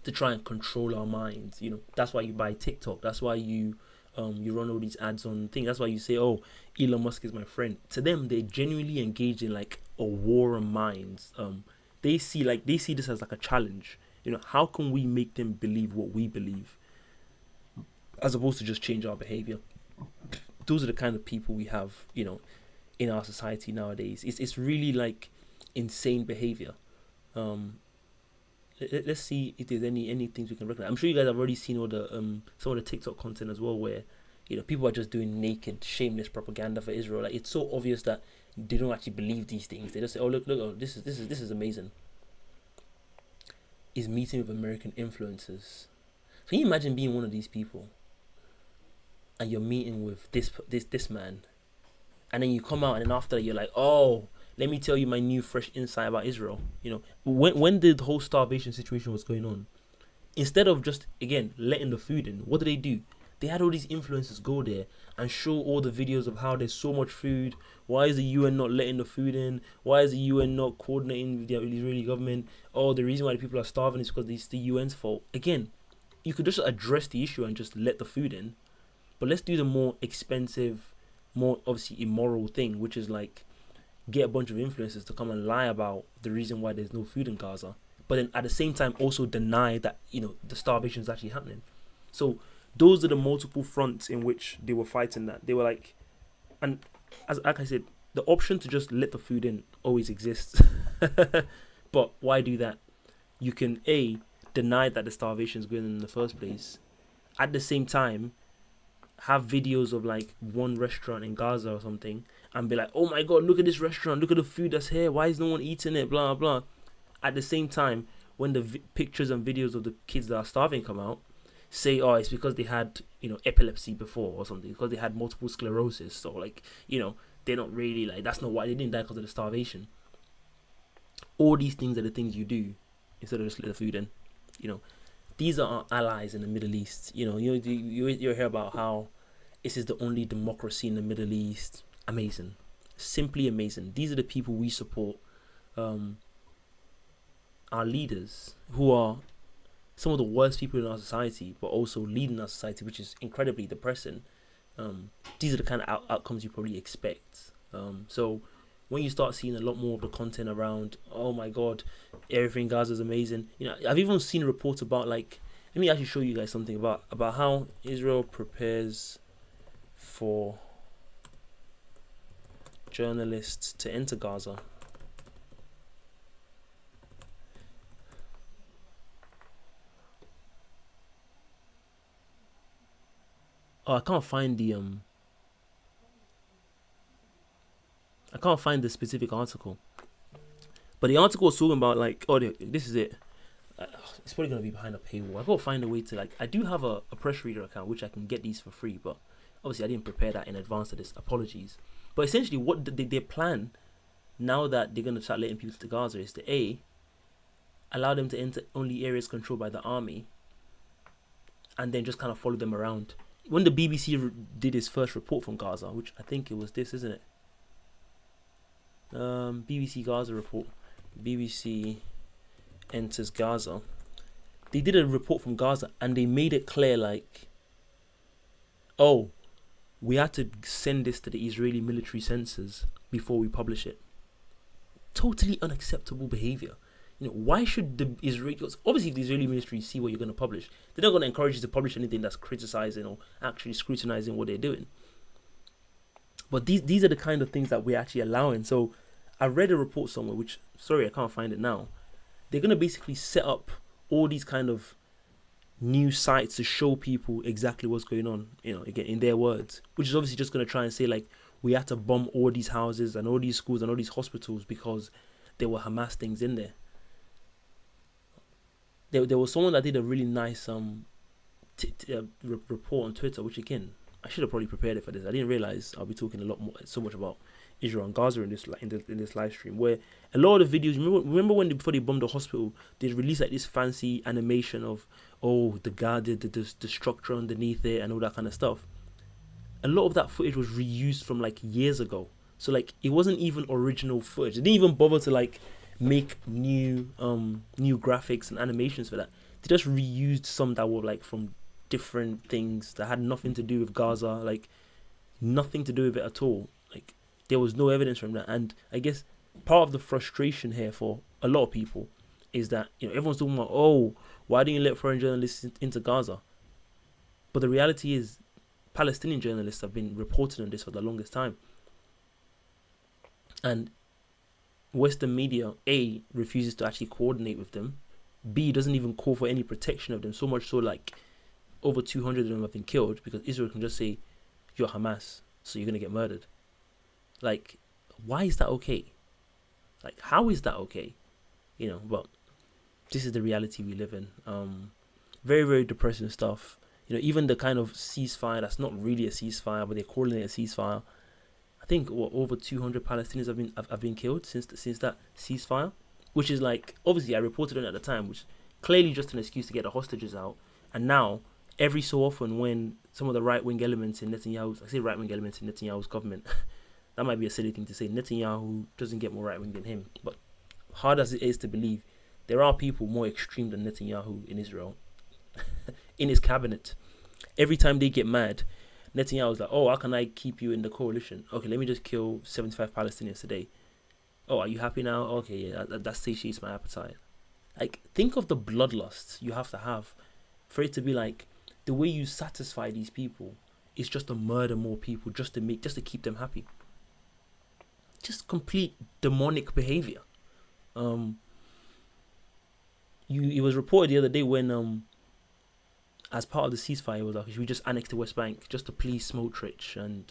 A: to try and control our minds. That's why you buy TikTok. That's why you run all these ads on things. That's why you say, "Oh, Elon Musk is my friend." To them, they genuinely engage in like a war of minds. They see this as like a challenge. How can we make them believe what we believe, as opposed to just change our behavior? Those are the kind of people we have, in our society nowadays. It's really like insane behavior. Let's see if there's any things we can recognize. I'm sure you guys have already seen all the some of the TikTok content as well, where people are just doing naked, shameless propaganda for Israel. Like, it's so obvious that they don't actually believe these things. They just say, "Oh, look, oh, this is amazing." Is meeting with American influencers. So can you imagine being one of these people, and you're meeting with this man, and then you come out, and then after that you're like, "Oh, let me tell you my new fresh insight about Israel." When the whole starvation situation was going on, instead of just again letting the food in, what did they do? They had all these influencers go there and show all the videos of how there's so much food. Why is the UN not letting the food in? Why is the UN not coordinating with the Israeli government? Oh, the reason why the people are starving is because it's the UN's fault. Again, you could just address the issue and just let the food in. But let's do the more expensive, more obviously immoral thing, which is like get a bunch of influencers to come and lie about the reason why there's no food in Gaza, but then at the same time also deny that the starvation is actually happening. So those are the multiple fronts in which they were fighting that. They were like, and like I said, the option to just let the food in always exists. But why do that? You can deny that the starvation is going on in the first place. At the same time, have videos of like one restaurant in Gaza or something and be like, "Oh my god, look at this restaurant, look at the food that's here, why is no one eating it, blah blah." At the same time, when the pictures and videos of the kids that are starving come out, say, "Oh, it's because they had epilepsy before or something, because they had multiple sclerosis, so like they're not really like, that's not why they didn't die, because of the starvation." All these things are the things you do instead of just let the food in. These are our allies in the Middle East. You hear about how this is the only democracy in the Middle East. Amazing. Simply amazing. These are the people we support. Our leaders, who are some of the worst people in our society, but also leading our society, which is incredibly depressing. These are the kind of outcomes you probably expect. So when you start seeing a lot more of the content around, "Oh my god, everything in Gaza is amazing." I've even seen reports about, like, let me actually show you guys something about how Israel prepares for journalists to enter Gaza. Oh, I can't find the specific article, but the article was talking about like, "Oh, this is it." It's probably gonna be behind a paywall. I gotta find a way to, like, I do have a press reader account which I can get these for free, but obviously I didn't prepare that in advance of this. Apologies. But essentially, what their plan now that they're gonna start letting people to Gaza is to allow them to enter only areas controlled by the army, and then just kind of follow them around. When the BBC did its first report from Gaza, which I think it was this, isn't it? BBC Gaza report. BBC enters Gaza. They did a report from Gaza and they made it clear, like, "Oh, we had to send this to the Israeli military censors before we publish it." Totally unacceptable behavior. Why should the Israelis, obviously if the Israeli ministry see what you're going to publish, they're not going to encourage you to publish anything that's criticizing or actually scrutinizing what they're doing. But these are the kind of things that we're actually allowing. So I read a report somewhere, which, sorry, I can't find it now. They're going to basically set up all these kind of news sites to show people exactly what's going on, again, in their words, which is obviously just going to try and say, like, we had to bomb all these houses and all these schools and all these hospitals because there were Hamas things in there. There was someone that did a really nice report on Twitter, which, again, I should have probably prepared it for this. I didn't realize I'll be talking so much about Israel and Gaza in this live stream, where a lot of the videos. Remember when before they bombed the hospital, they released like this fancy animation of the guard, the structure underneath it, and all that kind of stuff. A lot of that footage was reused from like years ago, so like it wasn't even original footage. They didn't even bother to like make new graphics and animations for that. They just reused some that were like from different things that had nothing to do with Gaza, like nothing to do with it at all. Like there was no evidence from that, and I guess part of the frustration here for a lot of people is that everyone's talking about, why don't you let foreign journalists into Gaza? But the reality is, Palestinian journalists have been reporting on this for the longest time, and Western media refuses to actually coordinate with them, B doesn't even call for any protection of them. So much so, like over 200 of them have been killed because Israel can just say you're Hamas, so you're gonna get murdered. Like, why is that okay? Like, how is that okay? But this is the reality we live in. Very, very depressing stuff. Even the kind of ceasefire that's not really a ceasefire, but they're calling it a ceasefire. I think over 200 Palestinians have been killed since that ceasefire, which is like, obviously I reported on it at the time, which clearly just an excuse to get the hostages out. And now every so often when some of the right wing elements in Netanyahu's government, that might be a silly thing to say. Netanyahu doesn't get more right wing than him, but hard as it is to believe, there are people more extreme than Netanyahu in Israel, in his cabinet. Every time they get mad, Netanyahu's like, how can I keep you in the coalition? Okay, let me just kill 75 Palestinians today. Are you happy now? Okay, yeah, that satiates my appetite. Like, think of the bloodlust you have to have for it to be like, the way you satisfy these people is just to murder more people just to keep them happy. Just complete demonic behavior. It was reported the other day when as part of the ceasefire, it was like, should we just annex the West Bank just to please Smotrich and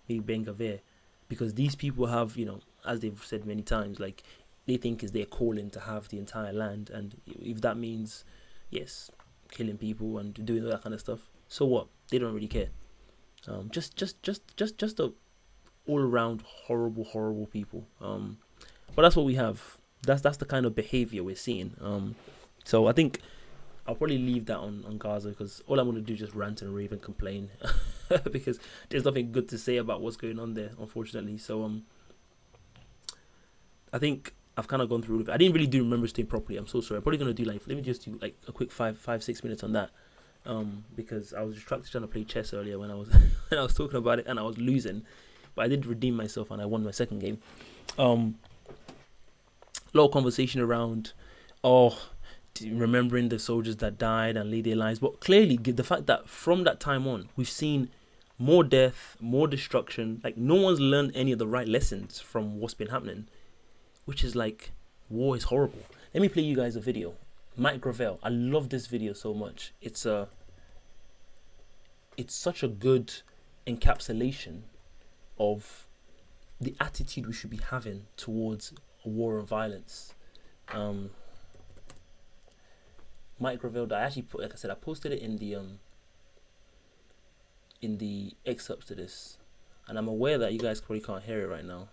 A: maybe Ben Gavir, because these people have, as they've said many times, like they think is their calling to have the entire land, and if that means, yes, killing people and doing all that kind of stuff, so what? They don't really care. Just a all around horrible people. But that's what we have. That's the kind of behavior we're seeing. So I think I'll probably leave that on Gaza, because all I'm going to do is just rant and rave and complain because there's nothing good to say about what's going on there, unfortunately. So I think I've kind of gone through it. I didn't really do Remembrance Day properly. I'm so sorry. I'm probably going to do let me just do like a quick 6 minutes on that, because I was distracted trying to play chess earlier when I was when I was talking about it and I was losing, but I did redeem myself and I won my second game. A lot of conversation around remembering the soldiers that died and laid their lives, but clearly the fact that from that time on we've seen more death, more destruction. Like, no one's learned any of the right lessons from what's been happening, which is like, war is horrible. Let me play you guys a video. Mike Gravel, I love this video so much. It's such a good encapsulation of the attitude we should be having towards war and violence. Mike Gravel, that I actually put, like I said, I posted it in the excerpts to this, and I'm aware that you guys probably can't hear it right now.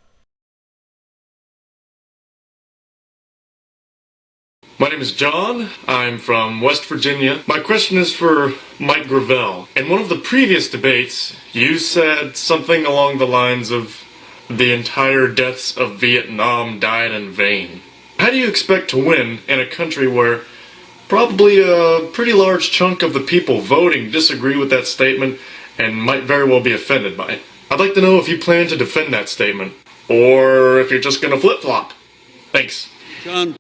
B: My name is John. I'm from West Virginia. My question is for Mike Gravel. In one of the previous debates, you said something along the lines of, the entire deaths of Vietnam died in vain. How do you expect to win in a country where probably a pretty large chunk of the people voting disagree with that statement and might very well be offended by it? I'd like to know if you plan to defend that statement, or if you're just gonna flip-flop. Thanks.
C: John.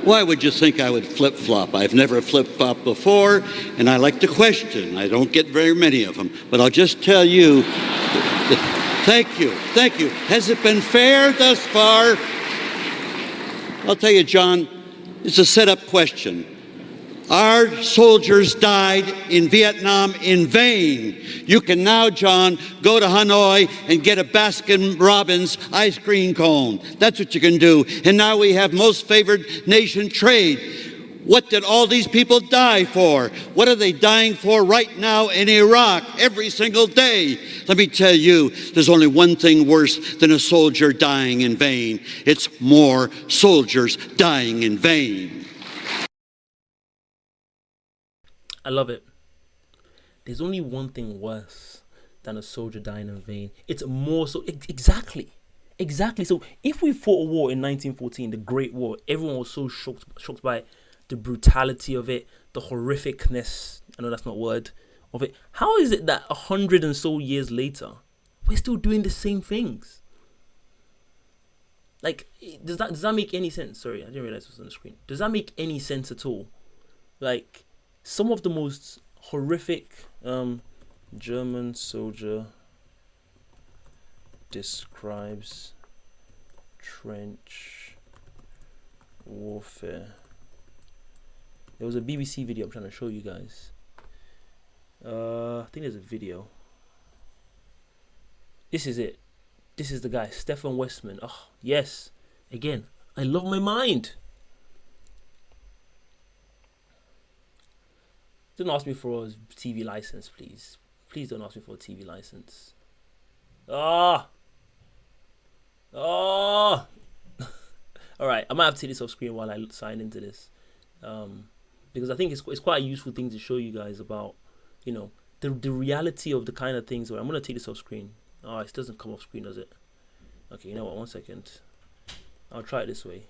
C: Why would you think I would flip-flop? I've never flip-flopped before, and I like to question. I don't get very many of them. But I'll just tell you, thank you. Has it been fair thus far? I'll tell you, John, it's a set-up question. Our soldiers died in Vietnam in vain. You can now, John, go to Hanoi and get a Baskin-Robbins ice cream cone. That's what you can do. And now we have most favored nation trade. What did all these people die for? What are they dying for right now in Iraq every single day? Let me tell you, there's only one thing worse than a soldier dying in vain. It's more soldiers dying in vain.
A: I love it. There's only one thing worse than a soldier dying in vain. It's more so. Exactly. So if we fought a war in 1914, the Great War, everyone was so shocked by the brutality of it, the horrificness, I know that's not a word, of it. How is it that 100 and so years later, we're still doing the same things? Like, does that make any sense? Sorry, I didn't realize it was on the screen. Does that make any sense at all? Like, some of the most horrific German soldier describes trench warfare. There was a BBC video I'm trying to show you guys. I think there's a video. This is it. This is the guy, Stefan Westman. Oh, yes. Again, I love my mind. Don't ask me for a TV license, please. Please don't ask me for a TV license. All right, I might have to take this off screen while I sign into this, because I think it's quite a useful thing to show you guys about, you know, the reality of the kind of things. Where I'm gonna take this off screen. Oh, it doesn't come off screen, does it? Okay, you know what? 1 second. I'll try it this way.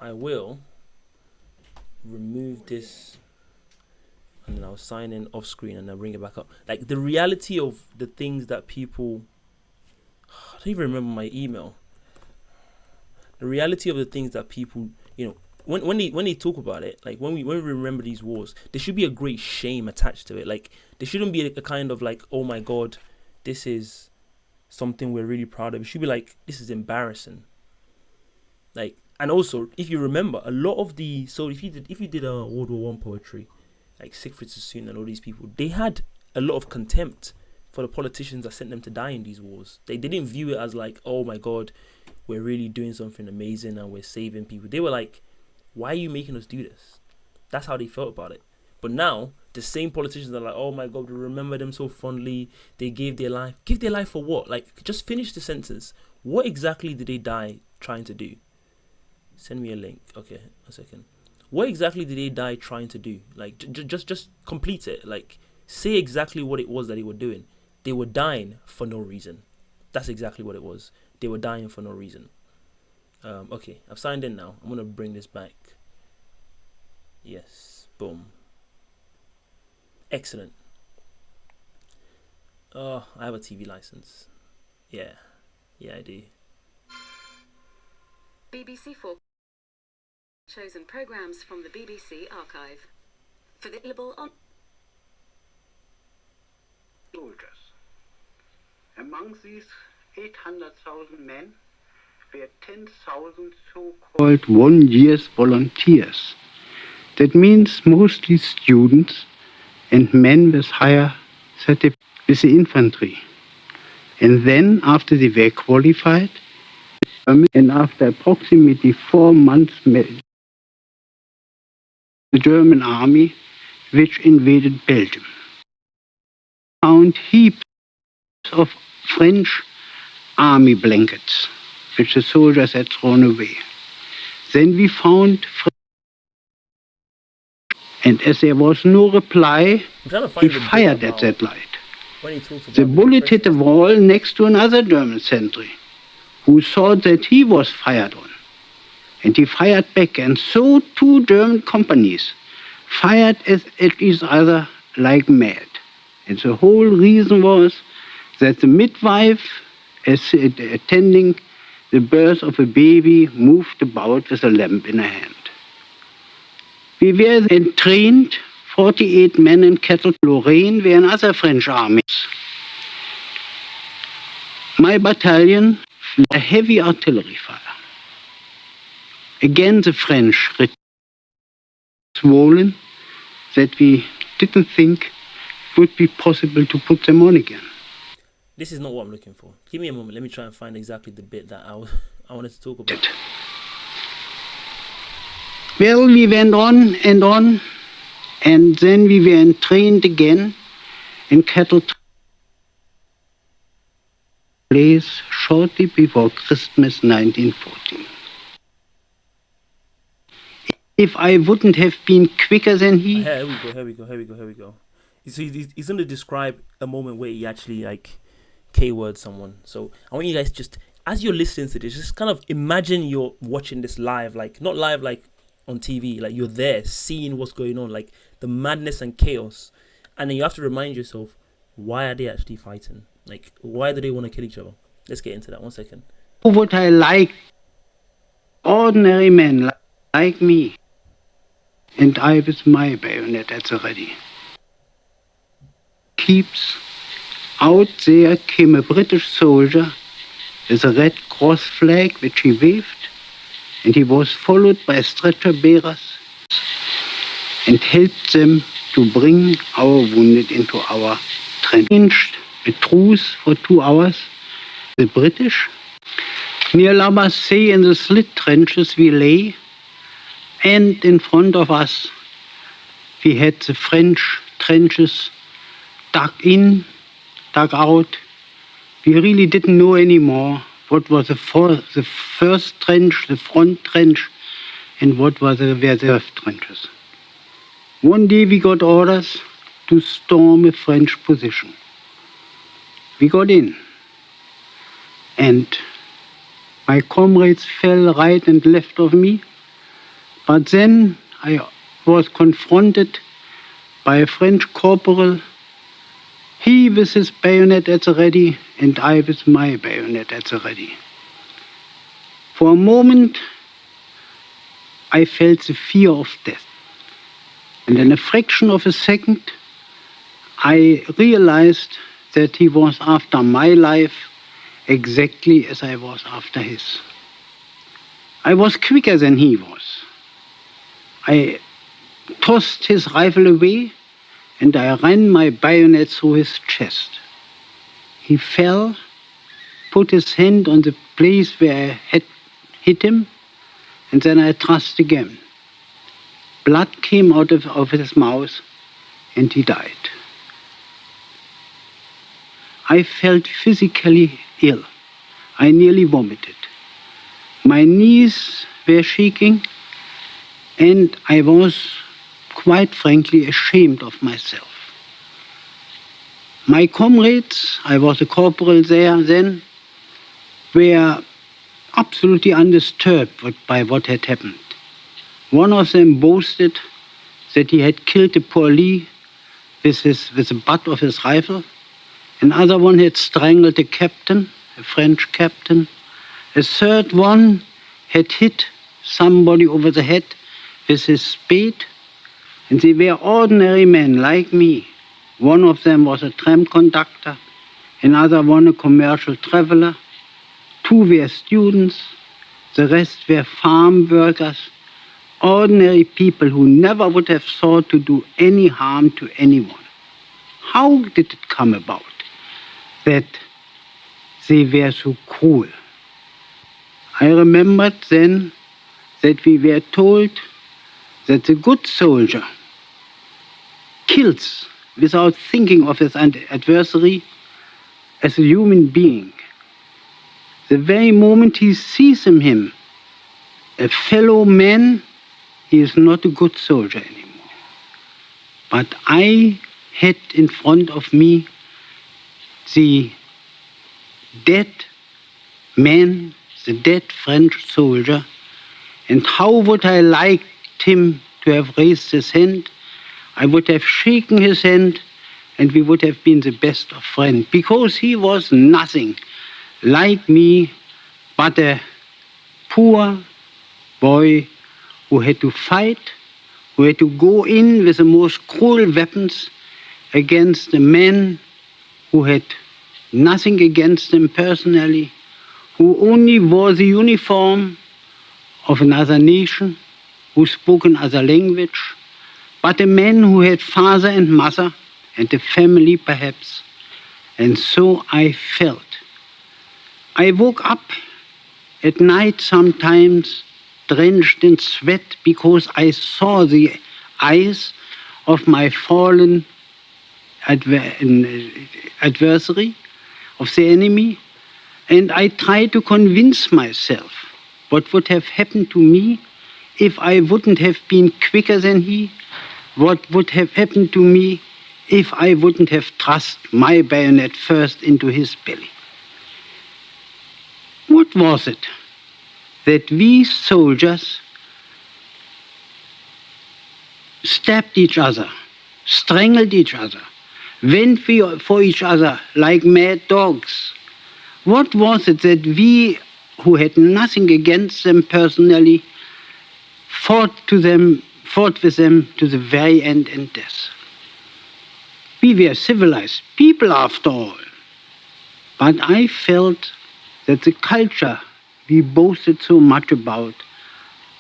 A: I will remove this, and then I'll sign in off screen and then bring it back up. Like, the reality of the things that people, I don't even remember my email. The reality of the things that people, you know, when they talk about it, like when we remember these wars, there should be a great shame attached to it. Like, there shouldn't be a kind of like, oh my God, this is something we're really proud of. It should be like, this is embarrassing. Like, and also, if you remember, a lot of the, so if you did a World War I poetry, like Siegfried Sassoon and all these people, they had a lot of contempt for the politicians that sent them to die in these wars. They didn't view it as like, oh my God, we're really doing something amazing and we're saving people. They were like, why are you making us do this? That's how they felt about it. But now, the same politicians are like, oh my God, we remember them so fondly. They gave their life. Give their life for what? Like, just finish the sentence. What exactly did they die trying to do? Send me a link. Okay, a second. What exactly did they die trying to do? Like, just complete it. Like, say exactly what it was that they were doing. They were dying for no reason. That's exactly what it was. They were dying for no reason. Okay, I've signed in now. I'm going to bring this back. Yes, boom. Excellent. Oh, I have a TV license. Yeah, I do.
D: BBC4 chosen programs from the BBC archive. Available on
E: soldiers. Among these 800,000 men were 10,000 so-called 1 year's volunteers. That means mostly students and men with higher certificates with the infantry. And then, after they were qualified, and after approximately 4 months, the German army, which invaded Belgium, found heaps of French army blankets, which the soldiers had thrown away. Then we found, and as there was no reply, he fired at that light. The bullet hit the wall next to another German sentry, who thought that he was fired on. And he fired back, and so 2 German companies fired at each other like mad. And the whole reason was that the midwife, as attending the birth of a baby moved about with a lamp in her hand. We were then trained, 48 men in Cattle. Lorraine were in other French armies. My battalion, a heavy artillery fire. Again, the French swollen that we didn't think it would be possible to put them on again.
A: This is not what I'm looking for. Give me a moment. Let me try and find exactly the bit that I wanted to talk about.
E: Well, we went on, and then we were trained again in cattle place shortly before Christmas 1914. If I wouldn't have been quicker than he...
A: Here we go. So he's going to describe a moment where he actually, like, K-word someone. So I want you guys just, as you're listening to this, just kind of imagine you're watching this live, like, not live like on TV, like you're there seeing what's going on, like the madness and chaos. And then you have to remind yourself, why are they actually fighting? Like, why do they want to kill each other? Let's get into that. 1 second.
E: What I like, ordinary men like me, and I with my bayonet at the ready. Keeps out there came a British soldier with a Red Cross flag which he waved, and he was followed by stretcher bearers and helped them to bring our wounded into our trench. A truce for 2 hours. The British. Near La Bassée in the slit trenches we lay, and in front of us we had the French trenches dug in, dug out. We really didn't know anymore what was the first trench, the front trench, and what were the reserve trenches. One day we got orders to storm a French position. We got in, and my comrades fell right and left of me, but then I was confronted by a French corporal, he with his bayonet at the ready, and I with my bayonet at the ready. For a moment, I felt the fear of death. And in a fraction of a second, I realized that he was after my life exactly as I was after his. I was quicker than he was. I tossed his rifle away and I ran my bayonet through his chest. He fell, put his hand on the place where I had hit him, and then I thrust again. Blood came out of his mouth and he died. I felt physically ill. I nearly vomited. My knees were shaking, and I was, quite frankly, ashamed of myself. My comrades, I was a corporal there then, were absolutely undisturbed by what had happened. One of them boasted that he had killed a Paulie with the butt of his rifle. Another one had strangled a captain, a French captain. A third one had hit somebody over the head with his spade. And they were ordinary men like me. One of them was a tram conductor, another one a commercial traveler. 2 were students, the rest were farm workers, ordinary people who never would have thought to do any harm to anyone. How did it come about that they were so cruel? I remembered then that we were told that the good soldier kills without thinking of his adversary as a human being. The very moment he sees in him a fellow man, he is not a good soldier anymore. But I had in front of me the dead man, the dead French soldier, and how would I liked him to have raised his hand? I would have shaken his hand, and we would have been the best of friends, because he was nothing like me but a poor boy who had to fight, who had to go in with the most cruel weapons against the men who had nothing against them personally, who only wore the uniform of another nation, who spoke another language, but a man who had father and mother and a family perhaps. And so I felt. I woke up at night sometimes drenched in sweat because I saw the eyes of my fallen adversary, of the enemy, and I tried to convince myself what would have happened to me if I wouldn't have been quicker than he, what would have happened to me if I wouldn't have thrust my bayonet first into his belly. What was it that we soldiers stabbed each other, strangled each other, went for each other like mad dogs? What was it that we, who had nothing against them personally, fought with them to the very end and death? We were civilized people after all. But I felt that the culture we boasted so much about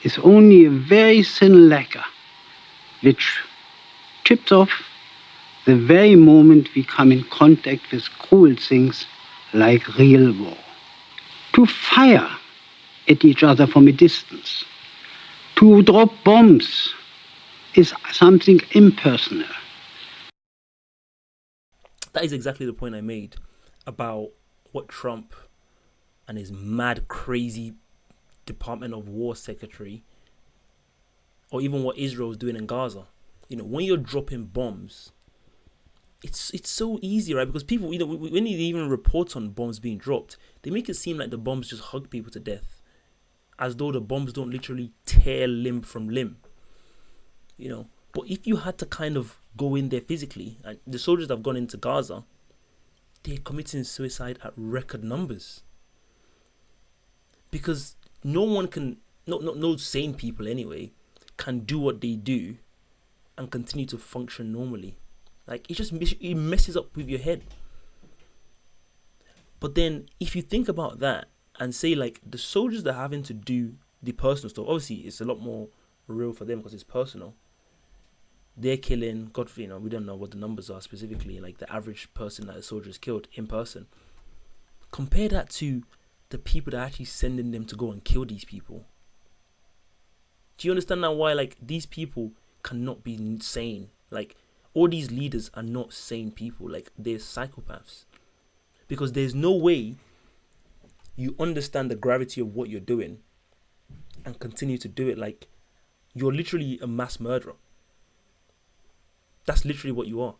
E: is only a very thin lacquer which chips off the very moment we come in contact with cruel things like real war. To fire at each other from a distance, to drop bombs, is something impersonal.
A: That is exactly the point I made about what Trump and his mad, crazy Department of War secretary, or even what Israel is doing in Gaza. You know, when you're dropping bombs, it's so easy, right? Because people, you know, when you even reports on bombs being dropped, they make it seem like the bombs just hug people to death, as though the bombs don't literally tear limb from limb. You know, but if you had to kind of go in there physically, and the soldiers that have gone into Gaza, they're committing suicide at record numbers. Because no sane people anyway can do what they do and continue to function normally. Like, it messes up with your head. But then if you think about that and say, like, the soldiers that are having to do the personal stuff, obviously it's a lot more real for them because it's personal. They're killing, God, you know, we don't know what the numbers are specifically, like the average person that a soldier is killed in person. Compare that to the people that are actually sending them to go and kill these people. Do you understand now why, like, these people cannot be sane? Like, all these leaders are not sane people. Like, they're psychopaths. Because there's no way you understand the gravity of what you're doing and continue to do it. Like, you're literally a mass murderer. That's literally what you are.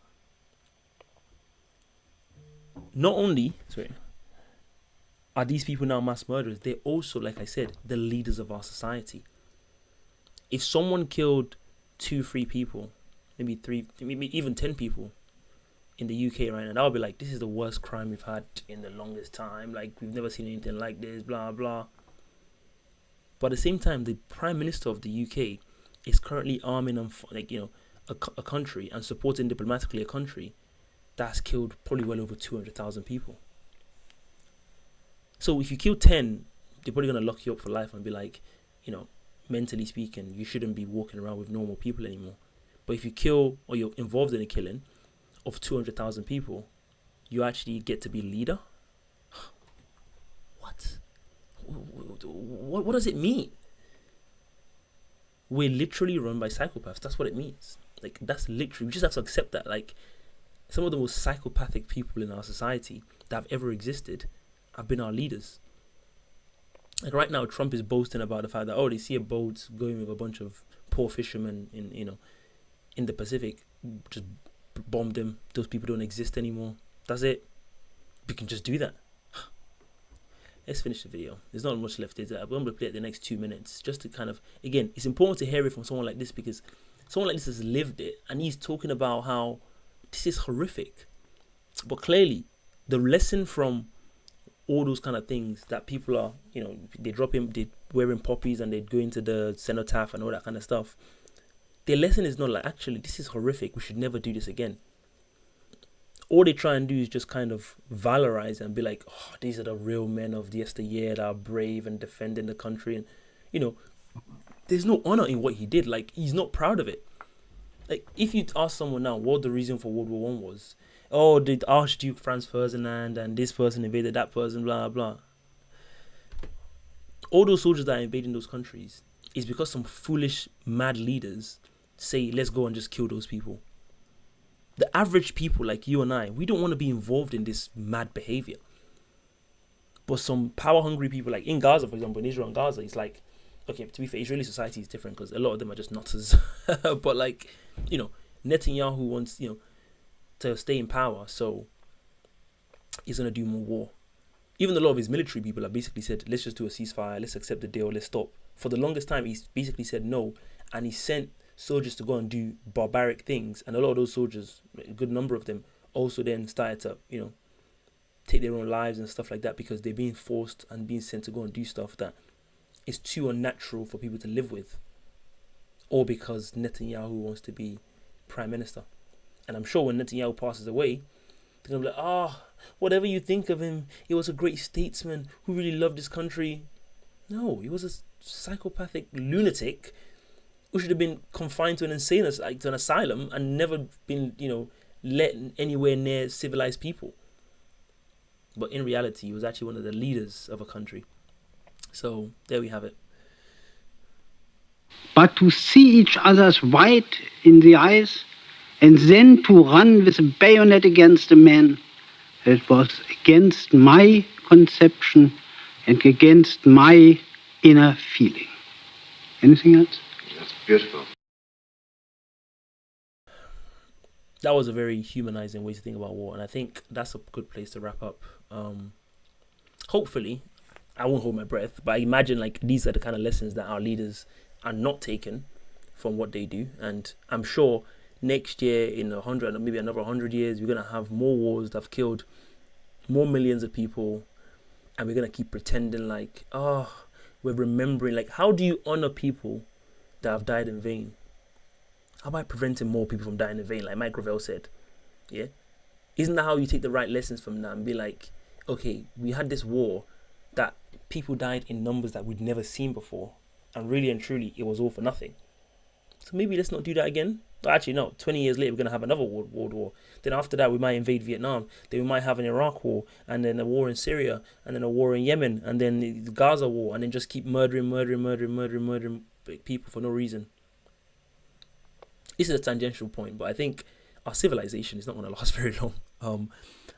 A: Not only, are these people now mass murderers, they're also, like I said, the leaders of our society. If someone killed 2-3 people, maybe 3, maybe even 10 people in the UK right now, that would be like, this is the worst crime we've had in the longest time. Like, we've never seen anything like this, blah, blah. But at the same time, the Prime Minister of the UK is currently arming and, like, you know, a country and supporting diplomatically a country that's killed probably well over 200,000 people. So if you kill 10, they're probably going to lock you up for life and be like, you know, mentally speaking, you shouldn't be walking around with normal people anymore. But if you kill, or you're involved in a killing of 200,000 people, you actually get to be leader? What? What does it mean? We're literally run by psychopaths. That's what it means. Like, that's literally, we just have to accept that. Like, some of the most psychopathic people in our society that have ever existed have been our leaders. Like, right now, Trump is boasting about the fact that, oh, they see a boat going with a bunch of poor fishermen in the Pacific, just bomb them. Those people don't exist anymore. That's it. We can just do that. Let's finish the video. There's not much left. I'm going to play it the next 2 minutes just to kind of, again, it's important to hear it from someone like this because someone like this has lived it and he's talking about how this is horrific. But clearly, the lesson from all those kind of things that people are, they wearing poppies and they go into the cenotaph and all that kind of stuff. Their lesson is not like, actually, this is horrific, we should never do this again. All they try and do is just kind of valorize and be like, oh, these are the real men of yesteryear that are brave and defending the country. And, there's no honor in what he did. Like, he's not proud of it. Like, if you ask someone now what the reason for World War One was, oh, the Archduke Franz Ferdinand and this person invaded that person, blah, blah. All those soldiers that are invading those countries is because some foolish, mad leaders say, let's go and just kill those people. The average people like you and I, we don't want to be involved in this mad behavior. But some power-hungry people, like in Gaza, for example, in Israel and Gaza, it's like, okay, to be fair, Israeli society is different because a lot of them are just nutters. But like, Netanyahu wants, to stay in power, so he's going to do more war. Even a lot of his military people have basically said, let's just do a ceasefire, let's accept the deal, let's stop. For the longest time, he's basically said no, and he sent soldiers to go and do barbaric things, and a lot of those soldiers, a good number of them, also then started to, take their own lives and stuff like that because they're being forced and being sent to go and do stuff that is too unnatural for people to live with, or because Netanyahu wants to be prime minister. And I'm sure when Netanyahu passes away, they're going to be like, whatever you think of him, he was a great statesman who really loved his country. No, he was a psychopathic lunatic who should have been confined to an to an asylum and never been, let anywhere near civilized people. But in reality, he was actually one of the leaders of a country. So there we have it.
E: But to see each other's white in the eyes and then to run with a bayonet against a man, it was against my conception and against my inner feeling. Anything else?
F: That's beautiful.
A: That was a very humanizing way to think about war, and I think that's a good place to wrap up. Hopefully, I won't hold my breath, but I imagine like these are the kind of lessons that our leaders are not taking from what they do, and I'm sure next year, in 100, maybe another 100 years, we're gonna have more wars that have killed more millions of people, and we're gonna keep pretending like, we're remembering. Like, how do you honor people that have died in vain? How about preventing more people from dying in vain, like Mike Gravel said? Yeah, isn't that how you take the right lessons from that and be like, okay, we had this war that people died in numbers that we'd never seen before, and really and truly, it was all for nothing. So maybe let's not do that again. But actually, no. 20 years later, we're gonna have another world war. Then after that, we might invade Vietnam. Then we might have an Iraq war, and then a war in Syria, and then a war in Yemen, and then the Gaza war, and then just keep murdering people for no reason. This is a tangential point, but I think our civilization is not going to last very long.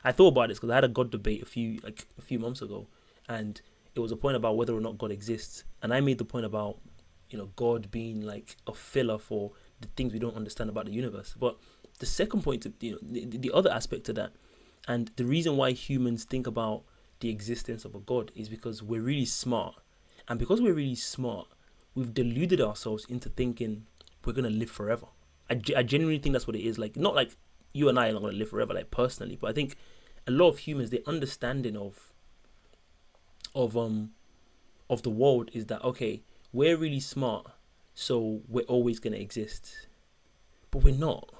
A: I thought about this because I had a God debate a few months ago, and it was a point about whether or not God exists, and I made the point about God being like a filler for the things we don't understand about the universe. But the second point, the other aspect to that, and the reason why humans think about the existence of a God is because we're really smart, and because we're really smart, we've deluded ourselves into thinking we're going to live forever. I genuinely think that's what it is. Like, not like you and I are not going to live forever, like personally, but I think a lot of humans, their understanding of the world is that, okay, we're really smart, so we're always going to exist, but we're not.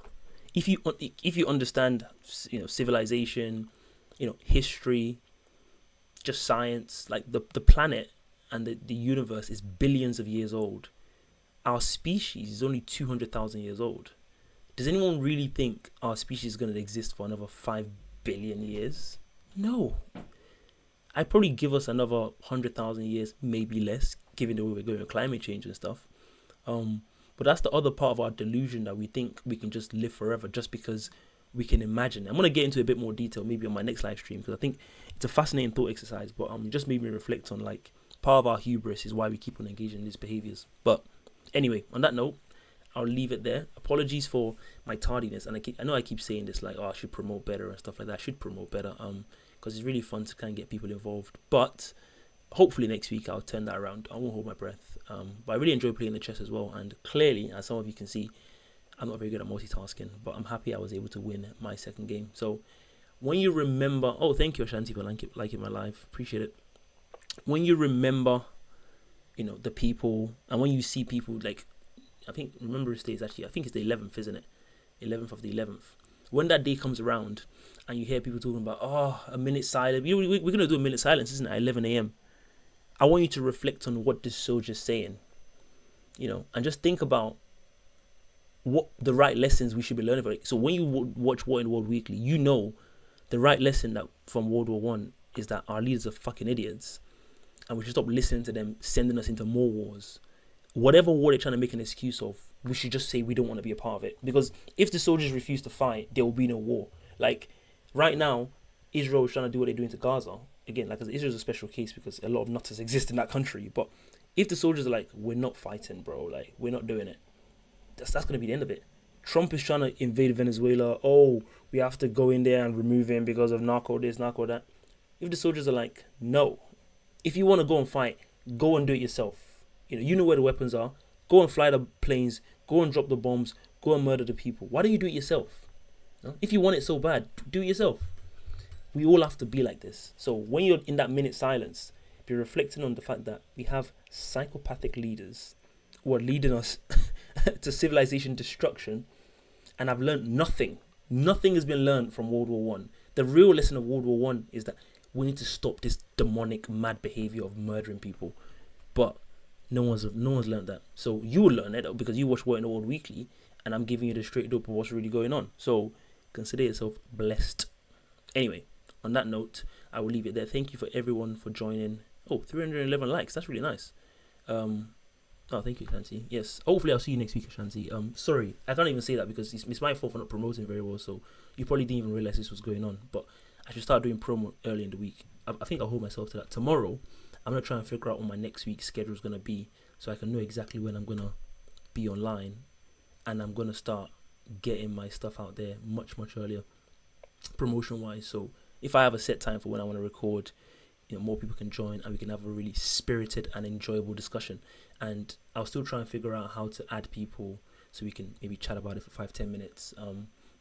A: If you understand, civilization, history, just science, like the planet and the universe is billions of years old. Our species is only 200,000 years old. Does anyone really think our species is going to exist for another 5 billion years? No. I'd probably give us another 100,000 years, maybe less, given the way we're going with climate change and stuff. But that's the other part of our delusion, that we think we can just live forever just because we can imagine. I'm going to get into a bit more detail maybe on my next live stream, because I think it's a fascinating thought exercise, but it just made me reflect on, like, part of our hubris is why we keep on engaging in these behaviors. But anyway, on that note, I'll leave it there. Apologies for my tardiness, and I know I keep saying this, like, I should promote better and stuff like that. I should promote better, because it's really fun to kind of get people involved. But hopefully next week I'll turn that around. I won't hold my breath. But I really enjoy playing the chess as well, and clearly, as some of you can see, I'm not very good at multitasking, but I'm happy I was able to win my second game. So when you remember, oh, thank you, Ashanti, for liking my live. Appreciate it. When you remember, the people, and when you see people, like, I think Remembrance Day is actually, I think it's the 11th, isn't it? 11th of the 11th. When that day comes around and you hear people talking about, a minute silence, we're going to do a minute silence, isn't it, at 11 a.m. I want you to reflect on what this soldier's saying, and just think about what the right lessons we should be learning from it. So when you watch War in the World Weekly, the right lesson that from World War One is that our leaders are fucking idiots, and we should stop listening to them sending us into more wars. Whatever war they're trying to make an excuse of, we should just say we don't want to be a part of it. Because if the soldiers refuse to fight, there will be no war. Like, right now, Israel is trying to do what they're doing to Gaza. Again, like, Israel's a special case because a lot of nutters exist in that country. But if the soldiers are like, we're not fighting, bro, like, we're not doing it, that's going to be the end of it. Trump is trying to invade Venezuela. Oh, we have to go in there and remove him because of narco this, narco that. If the soldiers are like, no, if you want to go and fight, go and do it yourself. You know where the weapons are. Go and fly the planes. Go and drop the bombs. Go and murder the people. Why don't you do it yourself? If you want it so bad, do it yourself. We all have to be like this. So when you're in that minute silence, be reflecting on the fact that we have psychopathic leaders who are leading us to civilization destruction, and I've learned nothing. Nothing has been learned from World War One. The real lesson of World War One is that we need to stop this demonic, mad behavior of murdering people. But no one's learned that. So you will learn it because you watch War in the World Weekly, and I'm giving you the straight dope of what's really going on. So consider yourself blessed. Anyway, on that note, I will leave it there. Thank you for everyone for joining. 311 likes. That's really nice. Thank you, Shanti. Yes, hopefully I'll see you next week, Shanti. Sorry, I can't even say that because it's my fault for not promoting very well. So you probably didn't even realize this was going on. But I should start doing promo early in the week. I think I'll hold myself to that. Tomorrow, I'm going to try and figure out what my next week's schedule is going to be so I can know exactly when I'm going to be online, and I'm going to start getting my stuff out there much, much earlier, promotion-wise. So if I have a set time for when I want to record, more people can join and we can have a really spirited and enjoyable discussion. And I'll still try and figure out how to add people so we can maybe chat about it for 5-10 minutes.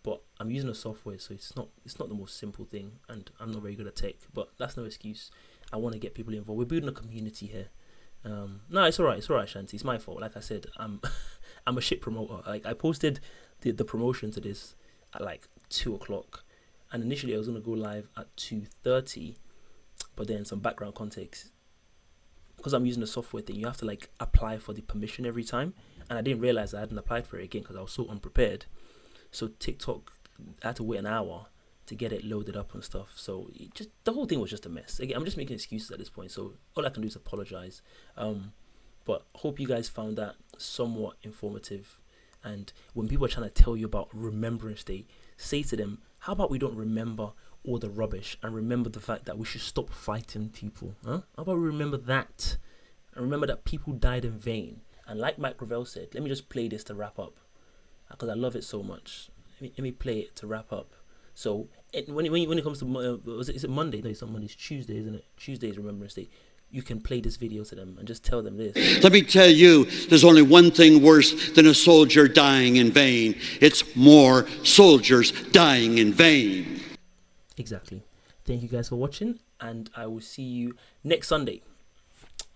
A: But I'm using a software, so it's not the most simple thing, and I'm not very good at tech, but that's no excuse. I want to get people involved. We're building a community here. No, it's alright, Shanti. It's my fault. Like I said, I'm a shit promoter. Like, I posted the promotion to this at like 2:00, and initially I was gonna go live at 2:30, but then some background context, because I'm using the software thing, you have to like apply for the permission every time, and I didn't realize I hadn't applied for it again because I was so unprepared. So TikTok, I had to wait an hour to get it loaded up and stuff. So the whole thing was just a mess. Again, I'm just making excuses at this point, so all I can do is apologize. But hope you guys found that somewhat informative. And when people are trying to tell you about Remembrance Day, say to them, how about we don't remember all the rubbish and remember the fact that we should stop fighting people? How about we remember that? And remember that people died in vain. And like Mike Gravel said, let me just play this to wrap up, because I love it so much. Let me play it to wrap up. So when it comes to is it Monday? No, it's not Monday. It's Tuesday, isn't it? Tuesday is Remembrance Day. You can play this video to them and just tell them this.
C: Let me tell you, there's only one thing worse than a soldier dying in vain. It's more soldiers dying in vain.
A: Exactly. Thank you guys for watching, and I will see you next Sunday.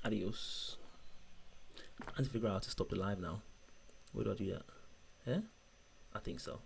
A: Adios. I have to figure out how to stop the live now. Where do I do that? Yeah? I think so.